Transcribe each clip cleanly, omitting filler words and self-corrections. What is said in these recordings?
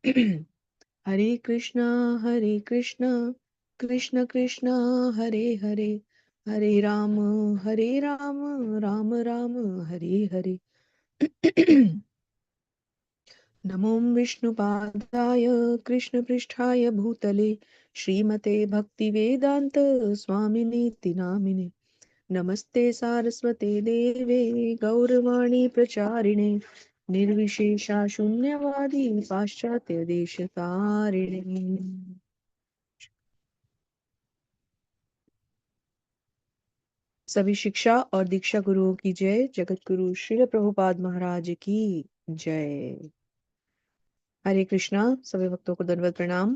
हरे कृष्णा कृष्ण कृष्ण हरे हरे, हरे राम राम राम हरे हरे। नमो विष्णुपादाय कृष्णपृष्ठाय भूतले श्रीमते भक्तिवेदान्त स्वामिनीति नामिने। नमस्ते सारस्वते देवे गौरवाणी प्रचारिणे निर्विशेषा शून्यवादी पाश्चात्य देश तारिणे। सभी शिक्षा और दीक्षा गुरुओं की जय। जगत गुरु श्रील प्रभुपाद महाराज की जय। हरे कृष्णा। सभी भक्तों को दंडवत प्रणाम।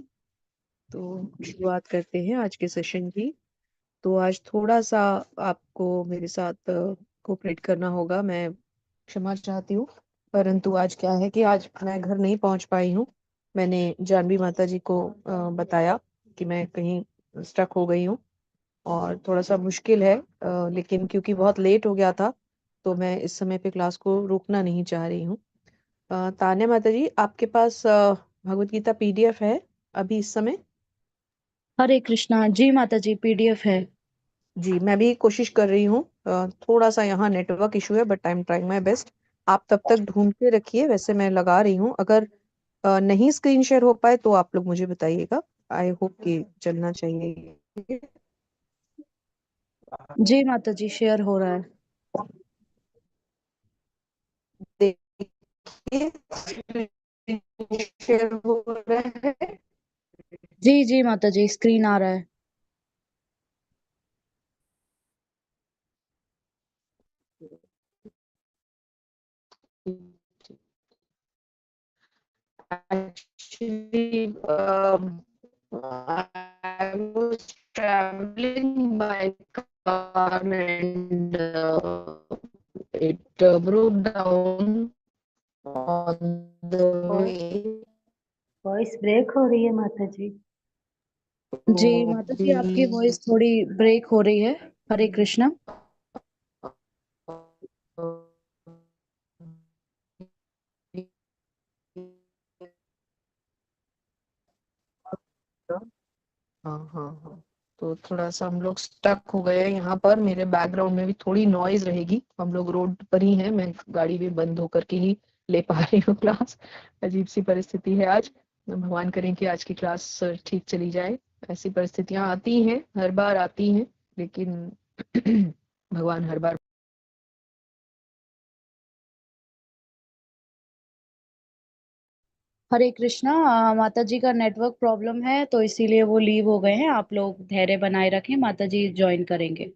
तो शुरुआत करते हैं आज के सेशन की। तो आज थोड़ा सा आपको मेरे साथ कोऑपरेट करना होगा, मैं क्षमा चाहती हूँ। परंतु आज क्या है कि आज मैं घर नहीं पहुंच पाई हूँ। मैंने जानवी माता जी को बताया कि मैं कहीं स्टक हो गई हूँ और थोड़ा सा मुश्किल है, लेकिन क्योंकि बहुत लेट हो गया था तो मैं इस समय पे क्लास को रोकना नहीं चाह रही हूँ। तान्या माता जी, आपके पास भगवत गीता पीडीएफ है अभी इस समय? हरे कृष्णा जी माता जी, पीडीएफ है। जी, मैं भी कोशिश कर रही हूँ। थोड़ा सा यहाँ नेटवर्क इशू है but I am trying my best. आप तब तक ढूंढते रखिए, वैसे मैं लगा रही हूँ। अगर नहीं स्क्रीन शेयर हो पाए तो आप लोग मुझे बताइएगा। आई होप कि चलना चाहिए। जी माता जी, शेयर हो रहा है। देखिए शेयर हो रहा है। जी जी माता जी, स्क्रीन आ रहा है। Actually, I was traveling by car and it broke down on the way. Voice break हो रही है माता जी। जी तो माता जी, आपकी भी वॉइस थोड़ी ब्रेक हो रही है। हरे कृष्णा। हाँ हाँ हाँ। तो थोड़ा सा हम लोग स्टक हो गए हैं यहाँ पर। मेरे बैकग्राउंड में भी थोड़ी नॉइज रहेगी, हम लोग रोड पर ही हैं, मैं गाड़ी भी बंद होकर के ही ले पा रही हूँ क्लास। अजीब सी परिस्थिति है आज। भगवान करें कि आज की क्लास ठीक चली जाए। ऐसी परिस्थितियां आती हैं, हर बार आती हैं, लेकिन भगवान हर बार। हरे कृष्णा। माता जी का नेटवर्क प्रॉब्लम है तो इसीलिए वो लीव हो गए हैं। आप लोग धैर्य बनाए रखें, माता जी ज्वाइन करेंगे।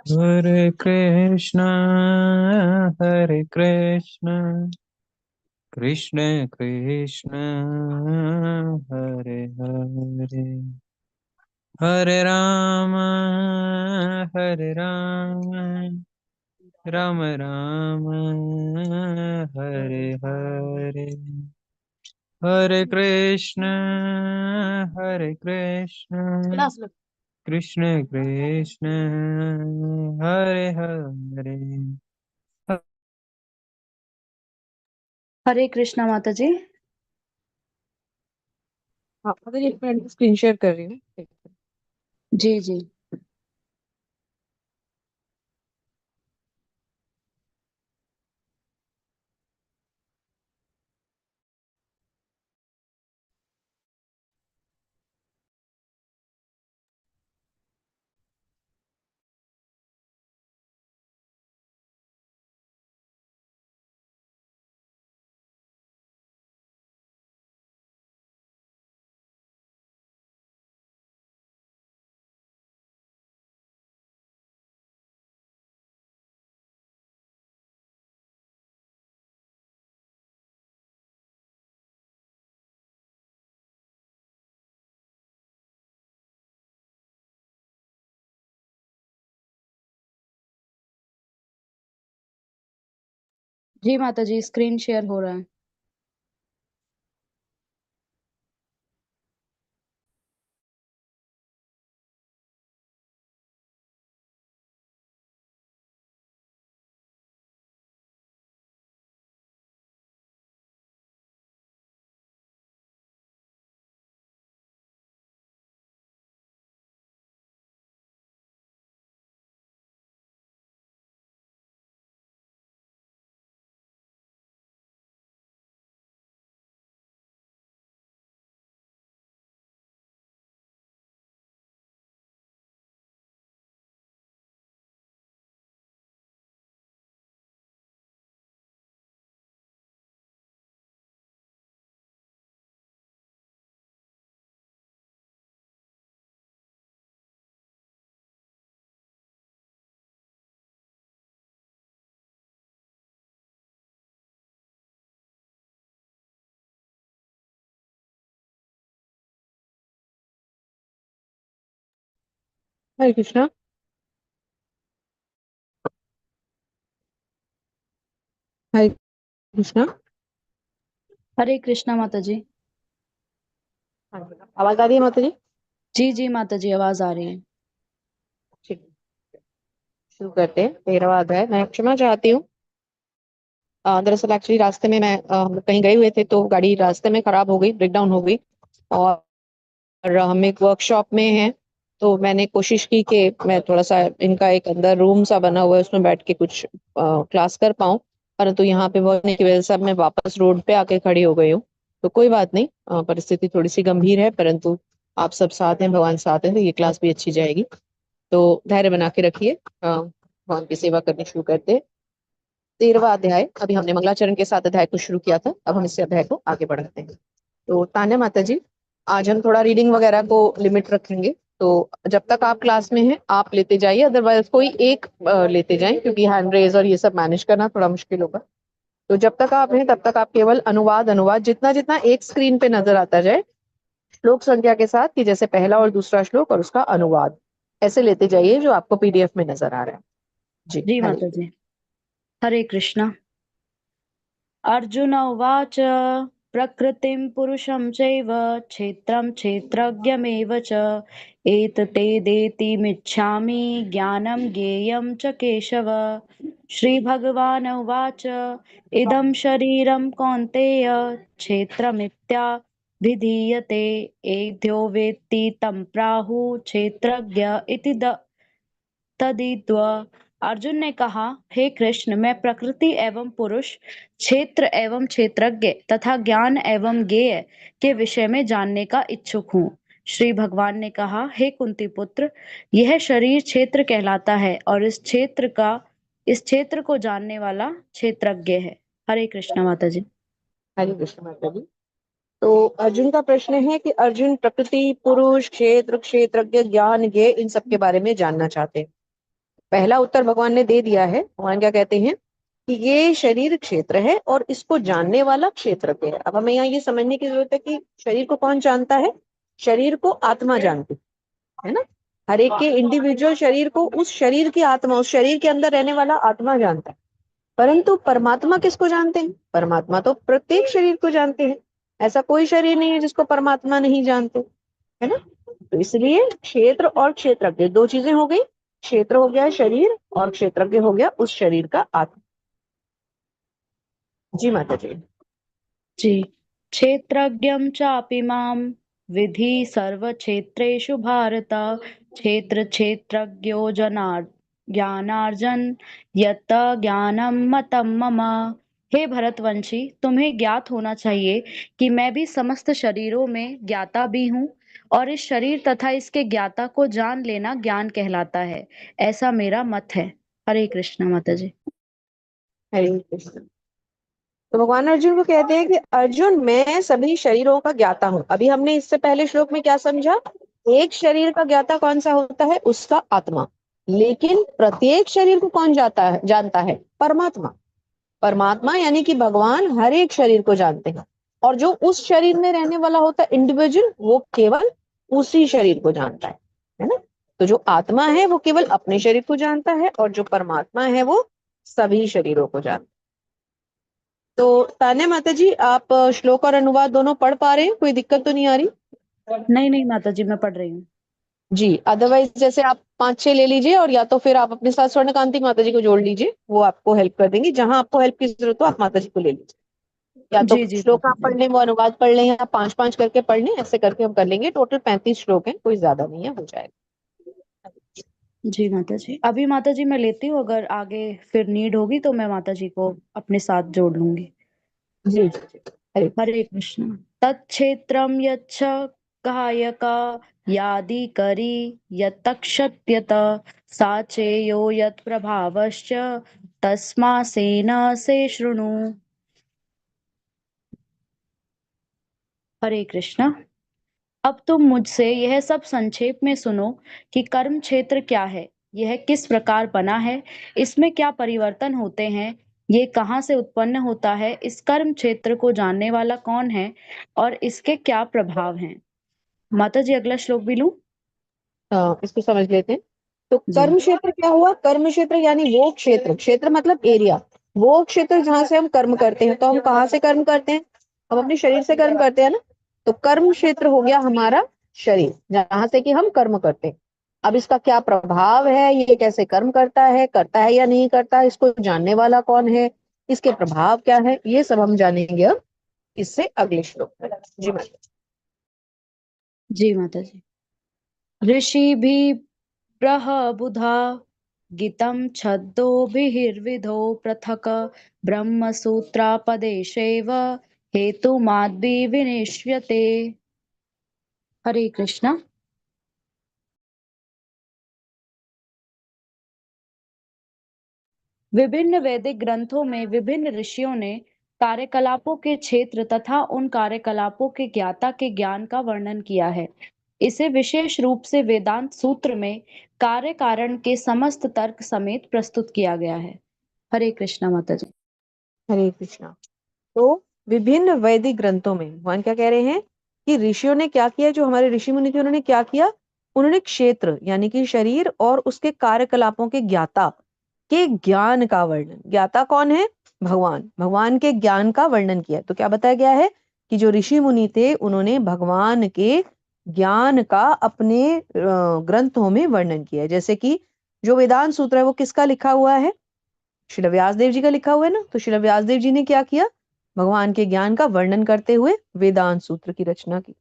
Hare Krishna, Hare Krishna, Krishna Krishna, Hare Hare, Hare Rama, Hare Rama, Rama Rama, Hare Hare, Hare Krishna, Hare Krishna, Krishna Krishna, Hare Hare. हरे कृष्णा माता जी। हाँ, अगर एक मिनट स्क्रीन शेयर कर रही हूँ। जी जी। जी माता जी, स्क्रीन शेयर हो रहा है। हरे कृष्णा। हरे कृष्णा। हरे कृष्णा माता जी। हाँ जी, आवाज आ रही है माता जी? जी जी माता जी, आवाज आ रही है। ठीक है, शुरू करते हैं। 13वां अध्याय। मैं क्षमा चाहती हूँ। दरअसल एक्चुअली रास्ते में हम लोग कहीं गए हुए थे, तो गाड़ी रास्ते में खराब हो गई, ब्रेक डाउन हो गई। और हम एक वर्कशॉप में हैं, तो मैंने कोशिश की कि मैं थोड़ा सा इनका एक अंदर रूम सा बना हुआ है, उसमें बैठ के कुछ क्लास कर पाऊँ। परंतु यहाँ पे वर्क की वजह से अब मैं वापस रोड पे आके खड़ी हो गई हूँ। तो कोई बात नहीं, परिस्थिति थोड़ी सी गंभीर है, परंतु आप सब साथ हैं, भगवान साथ हैं, तो ये क्लास भी अच्छी जाएगी। तो धैर्य बना के रखिए। भगवान की सेवा करनी शुरू करते हैं। 13वां अध्याय। अभी हमने मंगलाचरण के साथ अध्याय को शुरू किया था, अब हम इस अध्याय को आगे बढ़ाते हैं। तो तान्या माता जी, आज हम थोड़ा रीडिंग वगैरह को लिमिट रखेंगे। तो जब तक आप क्लास में हैं आप लेते जाइए, अदरवाइज कोई एक लेते जाएं, क्योंकि हैंड रेज और ये सब मैनेज करना थोड़ा मुश्किल होगा। तो जब तक आप हैं तब तक आप केवल अनुवाद अनुवाद जितना जितना एक स्क्रीन पे नजर आता जाए, श्लोक संख्या के साथ, कि जैसे पहला और दूसरा श्लोक और उसका अनुवाद, ऐसे लेते जाइए जो आपको पीडीएफ में नजर आ रहा है। जी जी हरे। माता जी। हरे कृष्णा। अर्जुन उवाच प्रकृतिं पुरुषं चैव क्षेत्रं क्षेत्रज्ञमेव च एततेदेतिमिच्छामि ज्ञानं ज्ञेयं च केशव। श्रीभगवान् उवाच इदं शरीरं कौन्तेय क्षेत्रमित्याभिधीयते एद्यो वेत्ति तं प्राहुः क्षेत्रज्ञ इति तदित्वा। अर्जुन ने कहा, हे कृष्ण, मैं प्रकृति एवं पुरुष, क्षेत्र एवं क्षेत्रज्ञ तथा ज्ञान एवं ज्ञेय के विषय में जानने का इच्छुक हूँ। श्री भगवान ने कहा, हे कुंती पुत्र, यह शरीर क्षेत्र कहलाता है और इस क्षेत्र को जानने वाला क्षेत्रज्ञ है। हरे कृष्ण माता जी। हरे कृष्ण माता जी। तो अर्जुन का प्रश्न है कि अर्जुन प्रकृति, पुरुष, क्षेत्र, क्षेत्रज्ञ, ज्ञान, ज्ञेय, इन सब के बारे में जानना चाहते हैं। पहला उत्तर भगवान ने दे दिया है। भगवान क्या कहते हैं कि ये शरीर क्षेत्र है और इसको जानने वाला क्षेत्रज्ञ है। अब हमें यहाँ ये समझने की जरूरत है कि शरीर को कौन जानता है। शरीर को आत्मा जानती है ना। हर एक के इंडिविजुअल शरीर को उस शरीर की आत्मा, उस शरीर के अंदर रहने वाला आत्मा जानता है। परंतु परमात्मा किसको जानते हैं? परमात्मा तो प्रत्येक शरीर को जानते हैं। ऐसा कोई शरीर नहीं है जिसको परमात्मा नहीं जानते, है ना। तो इसलिए क्षेत्र और क्षेत्रज्ञ दो चीजें हो गई। क्षेत्र हो गया शरीर और क्षेत्रज्ञ हो गया उस शरीर का आत्मा। जी माता जी। जी। क्षेत्रज्ञं चापि मां विधि सर्वक्षेत्रेषु भारत क्षेत्रक्षेत्रज्ञो ज्ञानार्जन यत् ज्ञानं मतं मम। हे भरतवंशी, तुम्हें ज्ञात होना चाहिए कि मैं भी समस्त शरीरों में ज्ञाता भी हूँ और इस शरीर तथा इसके ज्ञाता को जान लेना ज्ञान कहलाता है। ऐसा मेरा मत है। हरे कृष्ण माता जी। हरे कृष्ण। तो भगवान अर्जुन को कहते हैं कि अर्जुन, मैं सभी शरीरों का ज्ञाता हूँ। अभी हमने इससे पहले श्लोक में क्या समझा? एक शरीर का ज्ञाता कौन सा होता है? उसका आत्मा। लेकिन प्रत्येक शरीर को कौन जानता है? परमात्मा। परमात्मा यानी कि भगवान हर एक शरीर को जानते हैं। और जो उस शरीर में रहने वाला होता है इंडिविजुअल, वो केवल उसी शरीर को जानता है ना। तो जो आत्मा है वो केवल अपने शरीर को जानता है और जो परमात्मा है वो सभी शरीरों को जानता तो तान्या माता जी, आप श्लोक और अनुवाद दोनों पढ़ पा रहे हैं? कोई दिक्कत तो नहीं आ रही? नहीं नहीं माता जी, मैं पढ़ रही हूँ। जी, अदरवाइज जैसे आप 5-6 ले लीजिए, और या तो फिर आप अपने साथ स्वर्णकांति माता जी को जोड़ लीजिए, वो आपको हेल्प कर देंगी। जहां आपको हेल्प की जरूरत हो आप माता जी को ले लीजिए, या तो जी जी श्लोक माता आप जी। पढ़ लें, वो अनुवाद पढ़ लें, या 5-5 करके पढ़ लें। ऐसे करके हम कर लेंगे। टोटल 35 श्लोक हैं, कोई ज्यादा नहीं है, हो जाएगा। जी माता जी, अभी माता जी मैं लेती हूँ, अगर आगे फिर नीड होगी तो मैं माता जी को अपने साथ जोड़ लूंगी। जी जी जी। हरे हरे कृष्ण। तत्क्षेत्रं यच्छ कायका यादिकरी यत्तक्षत्यत सा चेयो यत्प्रभावश्च तस्मासेन से शृणु। हरे कृष्ण। अब तुम मुझसे यह सब संक्षेप में सुनो कि कर्म क्षेत्र क्या है, यह किस प्रकार बना है, इसमें क्या परिवर्तन होते हैं, ये कहाँ से उत्पन्न होता है, इस कर्म क्षेत्र को जानने वाला कौन है और इसके क्या प्रभाव हैं। माता जी अगला श्लोक भी लूं? इसको समझ लेते हैं। तो जी कर्म क्षेत्र क्या हुआ? कर्म क्षेत्र यानी वो क्षेत्र, क्षेत्र मतलब एरिया, वो क्षेत्र जहां से हम कर्म करते हैं। तो हम कहाँ से कर्म करते हैं? हम अपने शरीर से कर्म करते हैं ना। तो कर्म क्षेत्र हो गया हमारा शरीर, जहां से कि हम कर्म करते हैं। अब इसका क्या प्रभाव है, ये कैसे कर्म करता है या नहीं करता, इसको जानने वाला कौन है, इसके प्रभाव क्या है, ये सब हम जानेंगे अब इससे अगले श्लोक में। जी माता। जी माता जी। ऋषि प्रहबुधा गीतं छद्मोभिर्विधो पृथक् ब्रह्मसूत्रापदेशैव हेतुमाद्भिर्विनिश्यते। हरे कृष्णा। विभिन्न वैदिक ग्रंथों में विभिन्न ऋषियों ने कार्यकलापों के क्षेत्र तथा उन कार्यकलापों के ज्ञाता के ज्ञान का वर्णन किया है। इसे विशेष रूप से वेदांत सूत्र में कार्य कारण के समस्त तर्क समेत प्रस्तुत किया गया है। हरे कृष्णा माता जी। हरे कृष्णा। तो विभिन्न वैदिक ग्रंथों में भगवान क्या कह रहे हैं कि ऋषियों ने क्या किया, जो हमारे ऋषि मुनि थे उन्होंने क्या किया, उन्होंने क्षेत्र यानी कि शरीर और उसके कार्यकलापों के ज्ञाता के ज्ञान का वर्णन, ज्ञाता कौन है? भगवान, भगवान के ज्ञान का वर्णन किया। तो क्या बताया गया है कि जो ऋषि मुनि थे उन्होंने भगवान के ज्ञान का अपने ग्रंथों में वर्णन किया है। जैसे कि जो वेदांत सूत्र है वो किसका लिखा हुआ है? श्रील व्यास देव जी का लिखा हुआ है ना। तो श्रील व्यास देव जी ने क्या किया? भगवान के ज्ञान का वर्णन करते हुए वेदांत सूत्र की रचना की,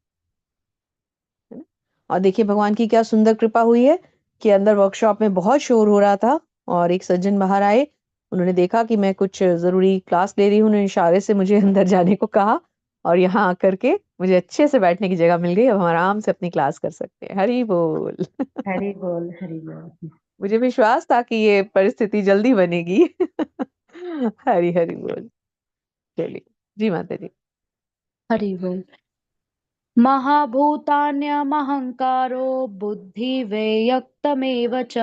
है ना। और देखिए भगवान की क्या सुंदर कृपा हुई है कि अंदर वर्कशॉप में बहुत शोर हो रहा था, और एक सज्जन बाहर आए, उन्होंने देखा कि मैं कुछ जरूरी क्लास ले रही हूँ, उन्होंने इशारे से मुझे अंदर जाने को कहा, और यहाँ आकर के मुझे अच्छे से बैठने की जगह मिल गई। अब हम आराम से अपनी क्लास कर सकते हैं। हरी बोल। हरि बोल हरि बोल। मुझे विश्वास था कि ये परिस्थिति जल्दी बनेगी। हरी हरी बोल। चलिए। जी माता जी। हरि बोल। महाभूतान्यहंकारो बुद्धिव्यक्तमेव च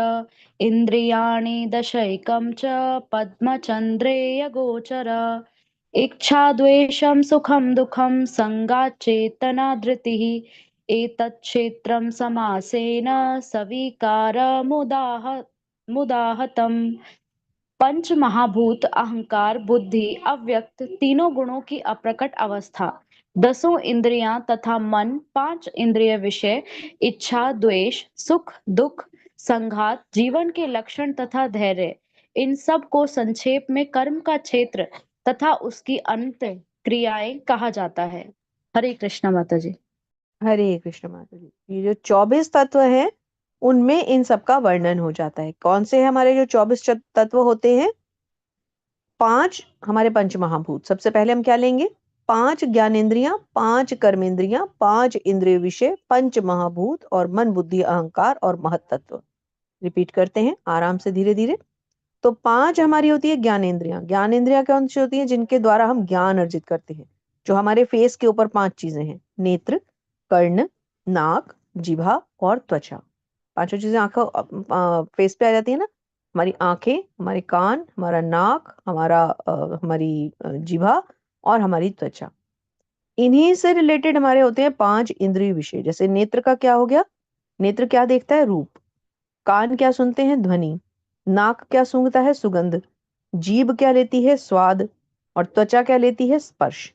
इन्द्रियाणि दशैकं च पद्मचन्द्रेय गोचर इच्छा द्वेषं सुखं दुःखं संगाचेतना धृतिः एतत् क्षेत्रं समासेन सविकारमुदाहतम्। पंच महाभूत अहंकार बुद्धि अव्यक्त तीनों गुणों की अप्रकट अवस्था, दसों इंद्रियां तथा मन, पांच इंद्रिय विषय, इच्छा द्वेष सुख दुख संघात, जीवन के लक्षण तथा धैर्य, इन सब को संक्षेप में कर्म का क्षेत्र तथा उसकी अंत क्रियाएं कहा जाता है। हरे कृष्णा माता जी। हरे कृष्ण माता जी। ये जो 24 तत्व हैं उनमें इन सब का वर्णन हो जाता है। कौन से हैं हमारे जो 24 तत्व होते हैं? 5 हमारे पंच महाभूत। सबसे पहले हम क्या लेंगे? 5 ज्ञानेंद्रियां, 5 कर्मेंद्रियां, 5 इंद्रिय विषय, पंच महाभूत और मन बुद्धि अहंकार और महत्त्व। रिपीट करते हैं आराम से, धीरे धीरे। तो 5 हमारी होती है ज्ञानेंद्रियां। ज्ञानेंद्रियां कौन सी होती है? जिनके द्वारा हम ज्ञान अर्जित करते हैं। जो हमारे फेस के ऊपर 5 चीजें हैं: नेत्र, कर्ण, नाक, जिह्वा और त्वचा। पांचों चीजें आंखों फेस पे आ जाती है ना। हमारी आंखें, हमारे कान, हमारा नाक, हमारी जिह्वा और हमारी त्वचा। इन्हीं से रिलेटेड हमारे होते हैं 5 इंद्रिय विषय। जैसे नेत्र का क्या हो गया? नेत्र क्या देखता है? रूप। कान क्या सुनते हैं? ध्वनि। नाक क्या सूंघता है? सुगंध। जीभ क्या लेती है? स्वाद। और त्वचा क्या लेती है? स्पर्श।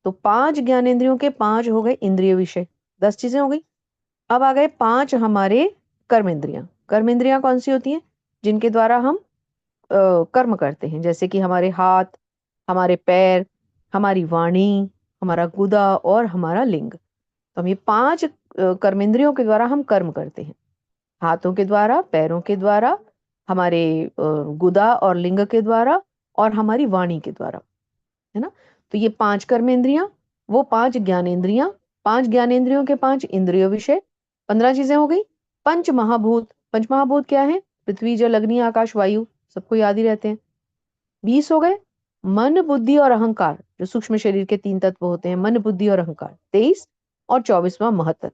तो 5 ज्ञानेंद्रियों के 5 हो गए इंद्रिय विषय, 10 चीजें हो गई। अब आ गए 5 हमारे कर्मेंद्रियां। कर्मेंद्रियां कौन सी होती हैं? जिनके द्वारा हम कर्म करते हैं, जैसे कि हमारे हाथ, हमारे पैर, हमारी वाणी, हमारा गुदा और हमारा लिंग। तो हम ये 5 कर्मेंद्रियों के द्वारा हम कर्म करते हैं। हाथों के द्वारा, पैरों के द्वारा, हमारे गुदा और लिंग के द्वारा, और हमारी वाणी के द्वारा, है ना। तो ये 5 कर्मेंद्रियां, वो 5 ज्ञानेंद्रियां, 5 ज्ञानेंद्रियों के 5 इंद्रिय विषय, 15 चीजें हो गई। पंच महाभूत, पंच महाभूत क्या है? पृथ्वी, जल, अग्नि, आकाश, वायु, सबको याद ही रहते हैं। 20 हो गए। मन, बुद्धि और अहंकार, जो सूक्ष्म शरीर के 3 तत्व होते हैं, मन, बुद्धि और अहंकार, 23। और 24वां महतत्व।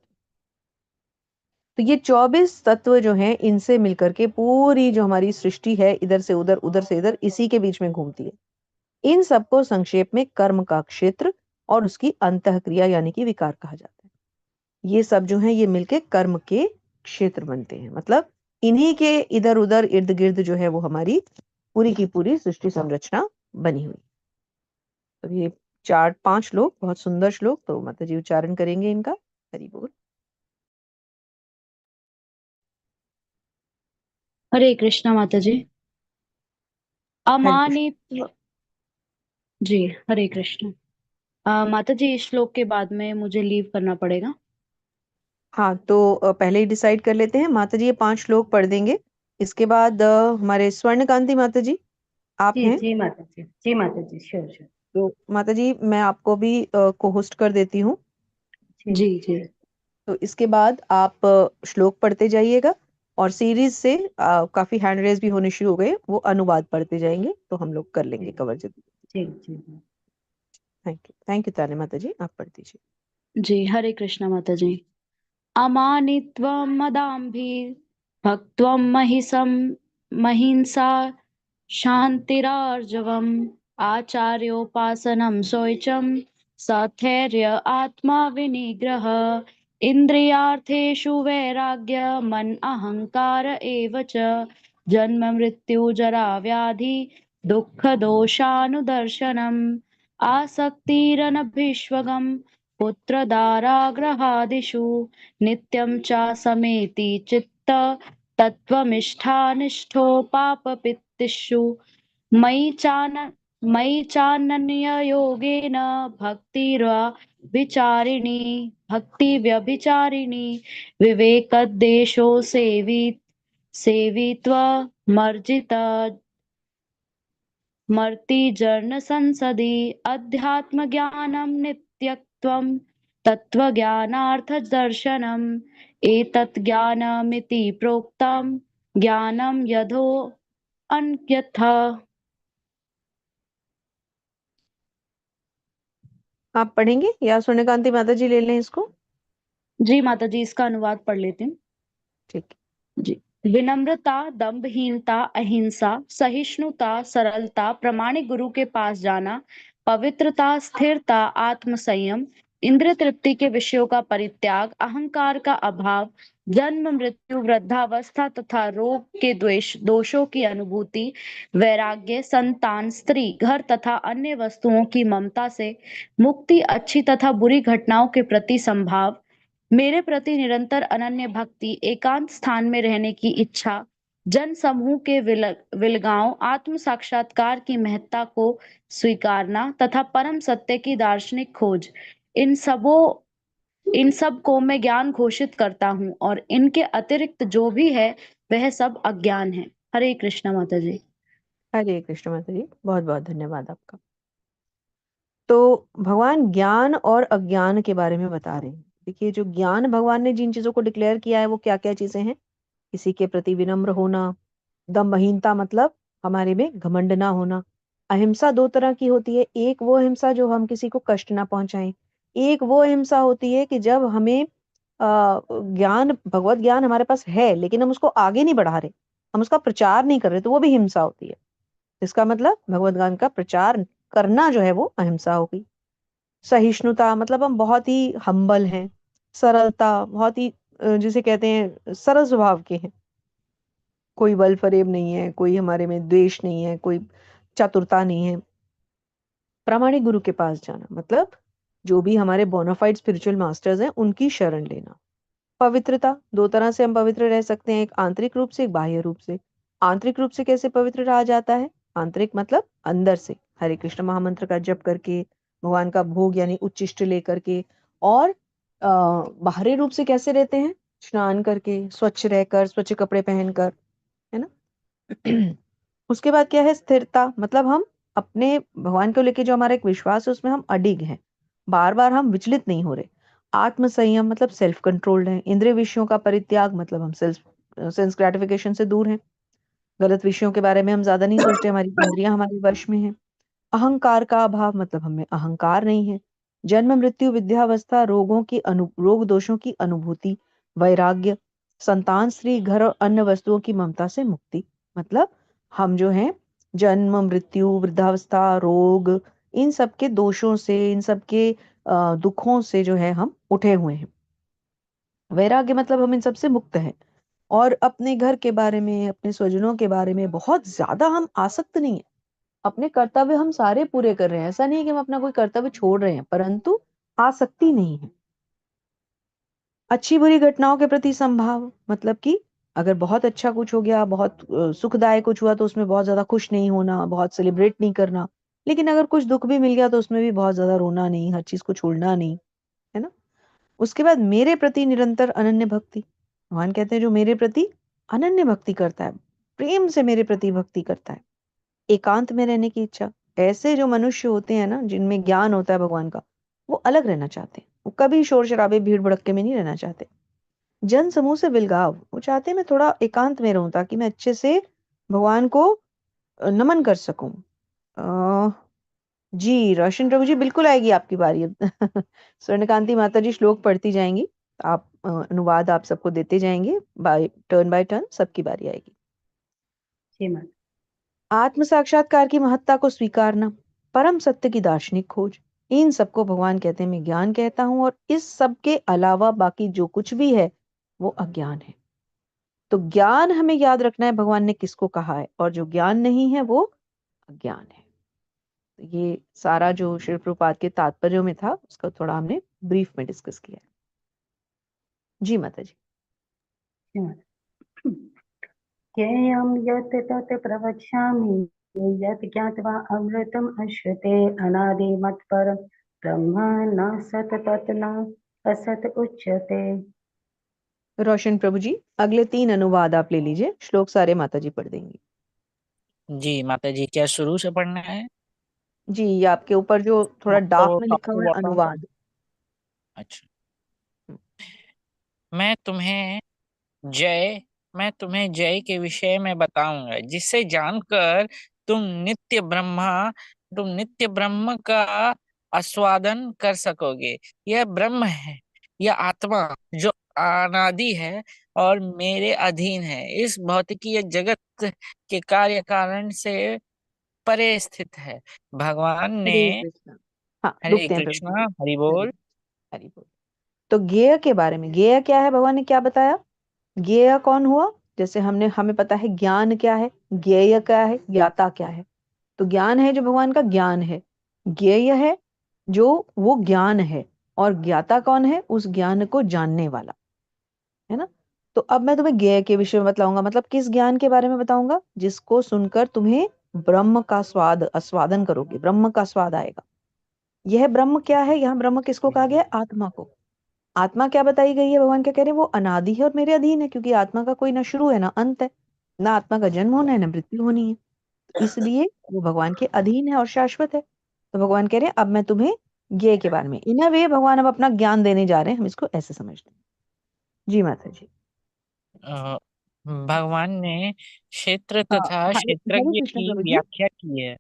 तो ये 24 तत्व जो हैं, इनसे मिलकर के पूरी जो हमारी सृष्टि है, इधर से उधर, उधर से इधर, इसी के बीच में घूमती है। इन सबको संक्षेप में कर्म का क्षेत्र और उसकी अंतःक्रिया यानी कि विकार कहा जाता है। ये सब जो है, ये मिलके कर्म के क्षेत्र बनते हैं। मतलब इन्हीं के इधर उधर इर्द गिर्द जो है वो हमारी पूरी की पूरी सृष्टि संरचना बनी हुई। तो ये 4-5 श्लोक, बहुत सुंदर श्लोक, तो माता जी उच्चारण करेंगे इनका। हरि बोल। हरे कृष्णा माता जी। हरे कृष्ण। अमानित्व। जी, हरे कृष्ण। माता जी, इस श्लोक के बाद में मुझे लीव करना पड़ेगा? हाँ, तो पहले ही डिसाइड कर लेते हैं। माता जी ये 5 श्लोक पढ़ देंगे। इसके बाद हमारे स्वर्णकांति माता जी आप जी हैं। जी माता जी, जी माता जी, श्योर श्योर। तो माता जी मैं आपको भी को होस्ट कर देती हूँ। जी जी जी। तो इसके बाद आप श्लोक पढ़ते जाइएगा, और सीरीज से काफी हैंड रेज भी होने शुरू हो गए, वो अनुवाद पढ़ते जाएंगे, तो हम लोग कर लेंगे जी कवर जल्दी। जी जी जी। थैंक यू ताने माता जी, आप पढ़ दीजिए। जी, हरे कृष्णा माता जी। अमानित्वं मदाम्भिर्भक्त्वं महिंसा शान्तिरार्जवम् आचार्योपासनं शौचं सधैर्य आत्मा विनिग्रह इन्द्रियार्थेषु वैराग्य मन अहङ्कार एव च जन्म मृत्यु जरा व्याधि दुःखदोषानुदर्शनम् आसक्तिरनभिष्वगम् पुत्रदाराग्रहादिषु नित्यं च समेति चित्त तत्त्वमिष्ठानिष्ठो पापपित्तिषु मयि चानन्ययोगेन भक्तिव्यभिचारिणी विवेकद्वेषो सेवित्वमर्जित मर्तिजनसंसदि अध्यात्मज्ञानं नित्यत्वं तत्त्वज्ञानार्थदर्शनम् एतत् ज्ञानमिति प्रोक्तं ज्ञानं अन्यथा। आप पढ़ेंगे या स्वर्णकांति माता जी ले लें इसको? जी माता जी, इसका अनुवाद पढ़ लेती हूँ। ठीक। जी। विनम्रता, दंभहीनता, अहिंसा, सहिष्णुता, सरलता, प्रामाणिक गुरु के पास जाना, पवित्रता, स्थिरता, आत्मसंयम, इंद्रिय तृप्ति के विषयों का परित्याग, अहंकार का अभाव, जन्म मृत्यु वृद्धावस्था तथा रोग के द्वेष दोषों की अनुभूति, वैराग्य, संतान, स्त्री, घर तथा अन्य वस्तुओं की ममता से मुक्ति, अच्छी तथा बुरी घटनाओं के प्रति संभाव, मेरे प्रति निरंतर अनन्य भक्ति, एकांत स्थान में रहने की इच्छा, जन समूह के विलगांव, आत्म साक्षात्कार की महत्ता को स्वीकारना तथा परम सत्य की दार्शनिक खोज, इन सब को मैं ज्ञान घोषित करता हूँ और इनके अतिरिक्त जो भी है वह सब अज्ञान है। हरे कृष्णा माता जी। हरे कृष्ण माता जी, बहुत बहुत धन्यवाद आपका। तो भगवान ज्ञान और अज्ञान के बारे में बता रहे हैं। देखिए, जो ज्ञान भगवान ने जिन चीजों को डिक्लेयर किया है वो क्या क्या चीजें हैं? किसी के प्रति विनम्र होना, दम्भहीनता मतलब हमारे में घमंड ना होना। अहिंसा 2 तरह की होती है, एक वो अहिंसा जो हम किसी को कष्ट ना पहुंचाएं, एक वो अहिंसा होती है कि जब हमें ज्ञान, भगवत ज्ञान हमारे पास है लेकिन हम उसको आगे नहीं बढ़ा रहे, हम उसका प्रचार नहीं कर रहे, तो वो भी हिंसा होती है। इसका मतलब भगवत ज्ञान का प्रचार करना जो है वो अहिंसा हो गई। सहिष्णुता मतलब हम बहुत ही हम्बल हैं। सरलता बहुत ही जिसे कहते हैं सरल स्वभाव के हैं, कोई बल फरेब नहीं है, कोई हमारे में द्वेष नहीं है, कोई चतुरता नहीं है। प्रामाणिक गुरु के पास जाना, मतलब जो भी हमारे बोनाफाइड स्पिरिचुअल मास्टर्स हैं उनकी शरण लेना। पवित्रता, दो तरह से हम पवित्र रह सकते हैं, एक आंतरिक रूप से, एक बाह्य रूप से। आंतरिक रूप से कैसे पवित्र रहा जाता है? आंतरिक मतलब अंदर से हरे कृष्ण महामंत्र का जप करके, भगवान का भोग यानी उच्चिष्ट लेकर के। और बाहरी रूप से कैसे रहते हैं? स्नान करके, स्वच्छ रहकर, स्वच्छ कपड़े पहनकर, है ना। उसके बाद क्या है? स्थिरता, मतलब हम अपने भगवान को लेके जो हमारा एक विश्वास है उसमें हम अडिग हैं, बार बार हम विचलित नहीं हो रहे। आत्म संयम मतलब सेल्फ कंट्रोल्ड है। इंद्रिय विषयों का परित्याग मतलब हम सेंस ग्रेटिफिकेशन से दूर हैं, गलत विषयों के बारे में हम ज्यादा नहीं सोचते, हमारी इंद्रियां हमारे वश में है। अहंकार का अभाव मतलब हमें अहंकार नहीं है। जन्म मृत्यु विद्यावस्था रोगों की रोग दोषों की अनुभूति, वैराग्य, संतान स्त्री घर और अन्य वस्तुओं की ममता से मुक्ति, मतलब हम जो हैं जन्म मृत्यु वृद्धावस्था रोग, इन सब के दोषों से, इन सब के दुखों से जो है हम उठे हुए हैं। वैराग्य मतलब हम इन सब से मुक्त हैं। और अपने घर के बारे में, अपने स्वजनों के बारे में बहुत ज्यादा हम आसक्त नहीं है। अपने कर्तव्य हम सारे पूरे कर रहे हैं, ऐसा नहीं है कि हम अपना कोई कर्तव्य छोड़ रहे हैं, परंतु आसक्ति नहीं है। अच्छी बुरी घटनाओं के प्रति संभाव, मतलब कि अगर बहुत अच्छा कुछ हो गया, बहुत सुखदायक कुछ हुआ तो उसमें बहुत ज्यादा खुश नहीं होना, बहुत सेलिब्रेट नहीं करना। लेकिन अगर कुछ दुख भी मिल गया तो उसमें भी बहुत ज्यादा रोना नहीं, हर चीज को छोड़ना नहीं, है ना। उसके बाद मेरे प्रति निरंतर अनन्य भक्ति। भगवान कहते हैं जो मेरे प्रति अनन्य भक्ति करता है, प्रेम से मेरे प्रति भक्ति करता है। एकांत में रहने की इच्छा, ऐसे जो मनुष्य होते हैं ना जिनमें ज्ञान होता है भगवान का, वो अलग रहना चाहते हैं, वो कभी शोर शराबे भीड़ भड़क्के में नहीं रहना चाहते। जन समूह से विलगाव, वो चाहते हैं मैं थोड़ा एकांत में रहूं ताकि मैं अच्छे से भगवान को नमन कर सकूं। अ, जी रोशन प्रभु जी, बिल्कुल आएगी आपकी बारी अब। स्वर्णकांति माता जी श्लोक पढ़ती जाएंगी, आप अनुवाद आप सबको देते जाएंगे, बाय टर्न सबकी बारी आएगी। जी माता। आत्म साक्षात्कार की महत्ता को स्वीकारना, परम सत्य की दार्शनिक खोज, इन सबको भगवान कहते हैं मैं ज्ञान कहता हूं। और इस सब के अलावा बाकी जो कुछ भी है वो अज्ञान है। तो ज्ञान हमें याद रखना है भगवान ने किसको कहा है, और जो ज्ञान नहीं है वो अज्ञान है। तो ये सारा जो श्री प्रभुपाद के तात्पर्यों में था उसका थोड़ा हमने ब्रीफ में डिस्कस किया है। जी माता जी। जी माता। ज्ञेयं यत् तत् प्रवक्ष्यामि यत् ज्ञात्वा अमृतम् अश्नुते अनादिमत्परं ब्रह्म न सत् तत् न असत् उच्यते। रोशन प्रभु जी अगले 3 अनुवाद आप ले लीजिए, श्लोक सारे माता जी पढ़ देंगी। जी माता जी, क्या शुरू से पढ़ना है? जी ये आपके ऊपर जो थोड़ा डार्क तो में टॉप लिखा टू हुआ है बॉटम। अनुवाद। अच्छा। मैं तुम्हें जय मैं तुम्हें जय के विषय में बताऊंगा, जिससे जानकर तुम नित्य ब्रह्म का आस्वादन कर सकोगे। यह ब्रह्म है, यह आत्मा जो अनादि है और मेरे अधीन है, इस भौतिकीय जगत के कार्य कारण से परे स्थित है। भगवान ने हरे कृष्णा। हाँ हरे रुकते हैं प्रभु कृष्णा, जी। हरि हरे बोल। हरि बोल। तो ज्ञेय के बारे में, ज्ञेय क्या है भगवान ने क्या बताया? ज्ञेय कौन हुआ? जैसे हमें पता है ज्ञान क्या है, ज्ञेय क्या है, ज्ञाता क्या है। तो ज्ञान है जो भगवान का ज्ञान है, ज्ञेय है जो वो ज्ञान है, और ज्ञाता कौन है? उस ज्ञान को जानने वाला, है ना। तो अब मैं तुम्हें ज्ञेय के विषय में बताऊंगा, मतलब किस ज्ञान के बारे में बताऊंगा? जिसको सुनकर तुम्हें ब्रह्म का स्वाद आस्वादन करोगे, ब्रह्म का स्वाद आएगा। यह ब्रह्म क्या है? यहाँ ब्रह्म किसको कहा गया है? आत्मा को। आत्मा क्या बताई गई है? भगवान क्या कह रहे हैं? वो अनादि है और मेरे अधीन है, क्योंकि आत्मा का कोई ना शुरू है ना अंत है, ना आत्मा का जन्म होना है ना मृत्यु होनी है। तो इसलिए वो भगवान के अधीन है और शाश्वत है। तो भगवान कह रहे हैं अब मैं तुम्हें ज्ञेय के बारे में, इन अ वे भगवान अब अपना ज्ञान देने जा रहे हैं, हम इसको ऐसे समझते हैं। जी माता जी। अ, भगवान ने क्षेत्र हाँ तथा हरे हरे क्षेत्रज्ञ कृष्ण की प्रभु जी। व्याख्या की है।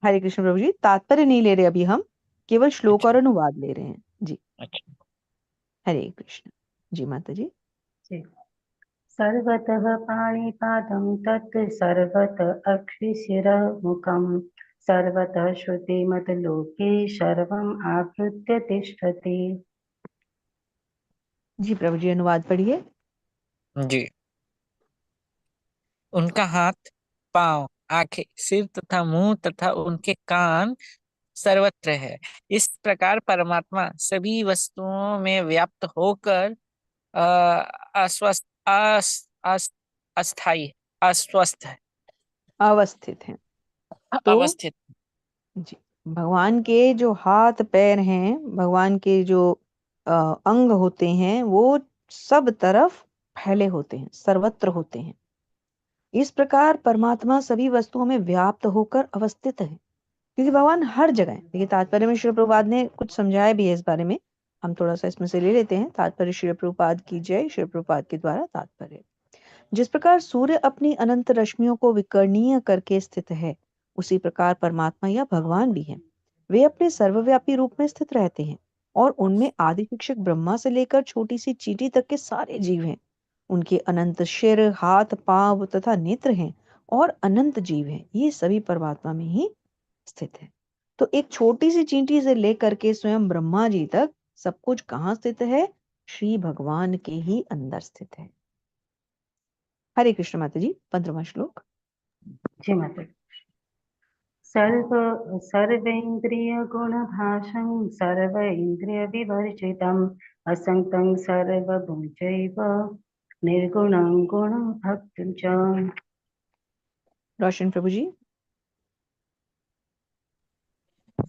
हरे कृष्ण प्रभु जी, तात्पर्य नहीं ले रहे अभी हम, केवल श्लोक और अच्छा। अनुवाद ले रहे हैं जी। अच्छा। हरे कृष्ण। जी माता जी। जी। सर्वतः पाणिपादं तत् सर्वत अक्षिशिरमुखं सर्वतः श्रुतिमतलोके सर्वम् आवृत्य तिष्ठति। जी प्रभु जी अनुवाद पढ़िए। जी। उनका हाथ, पांव, आंखें, सिर तथा मुंह तथा उनके कान सर्वत्र है। इस प्रकार परमात्मा सभी वस्तुओं में व्याप्त होकर अ, अस्वस्थ अस्थाई अस्वस्थ है, अवस्थित हैं। तो अवस्थित। जी, भगवान के जो हाथ पैर हैं, भगवान के जो अ, अंग होते हैं, वो सब तरफ फैले होते हैं, सर्वत्र होते हैं। इस प्रकार परमात्मा सभी वस्तुओं में व्याप्त होकर अवस्थित है, क्योंकि भगवान हर जगह है। देखिए, तात्पर्य में श्रील प्रभुपाद ने कुछ समझाया भी है इस बारे में। हम थोड़ा सा इसमें से ले लेते हैं। तात्पर्य श्रील प्रभुपाद की जय। श्रील प्रभुपाद के द्वारा तात्पर्य: जिस प्रकार सूर्य अपनी अनंत रश्मियों को विकर्णीय करके स्थित है, उसी प्रकार परमात्मा या भगवान भी है। वे अपने सर्वव्यापी रूप में स्थित रहते हैं और उनमें आदि शिक्षक ब्रह्मा से लेकर छोटी सी चींटी तक के सारे जीव हैं। उनके अनंत सिर, हाथ, पांव तथा नेत्र हैं और अनंत जीव हैं। ये सभी परमात्मा में ही स्थित है। तो एक छोटी सी चींटी से लेकर के स्वयं ब्रह्मा जी तक सब कुछ कहाँ स्थित है? श्री भगवान के ही अंदर स्थित है। हरे कृष्ण माता जी। 15वां श्लोक। जी माता जी। सर्व सर्वेन्द्रियगुणभाषं सर्व इन्द्रियविवर्जितम् असक्तं सर्वभुजैव निर्गुणं गुणभक्तिं च। रोशन प्रभु जी।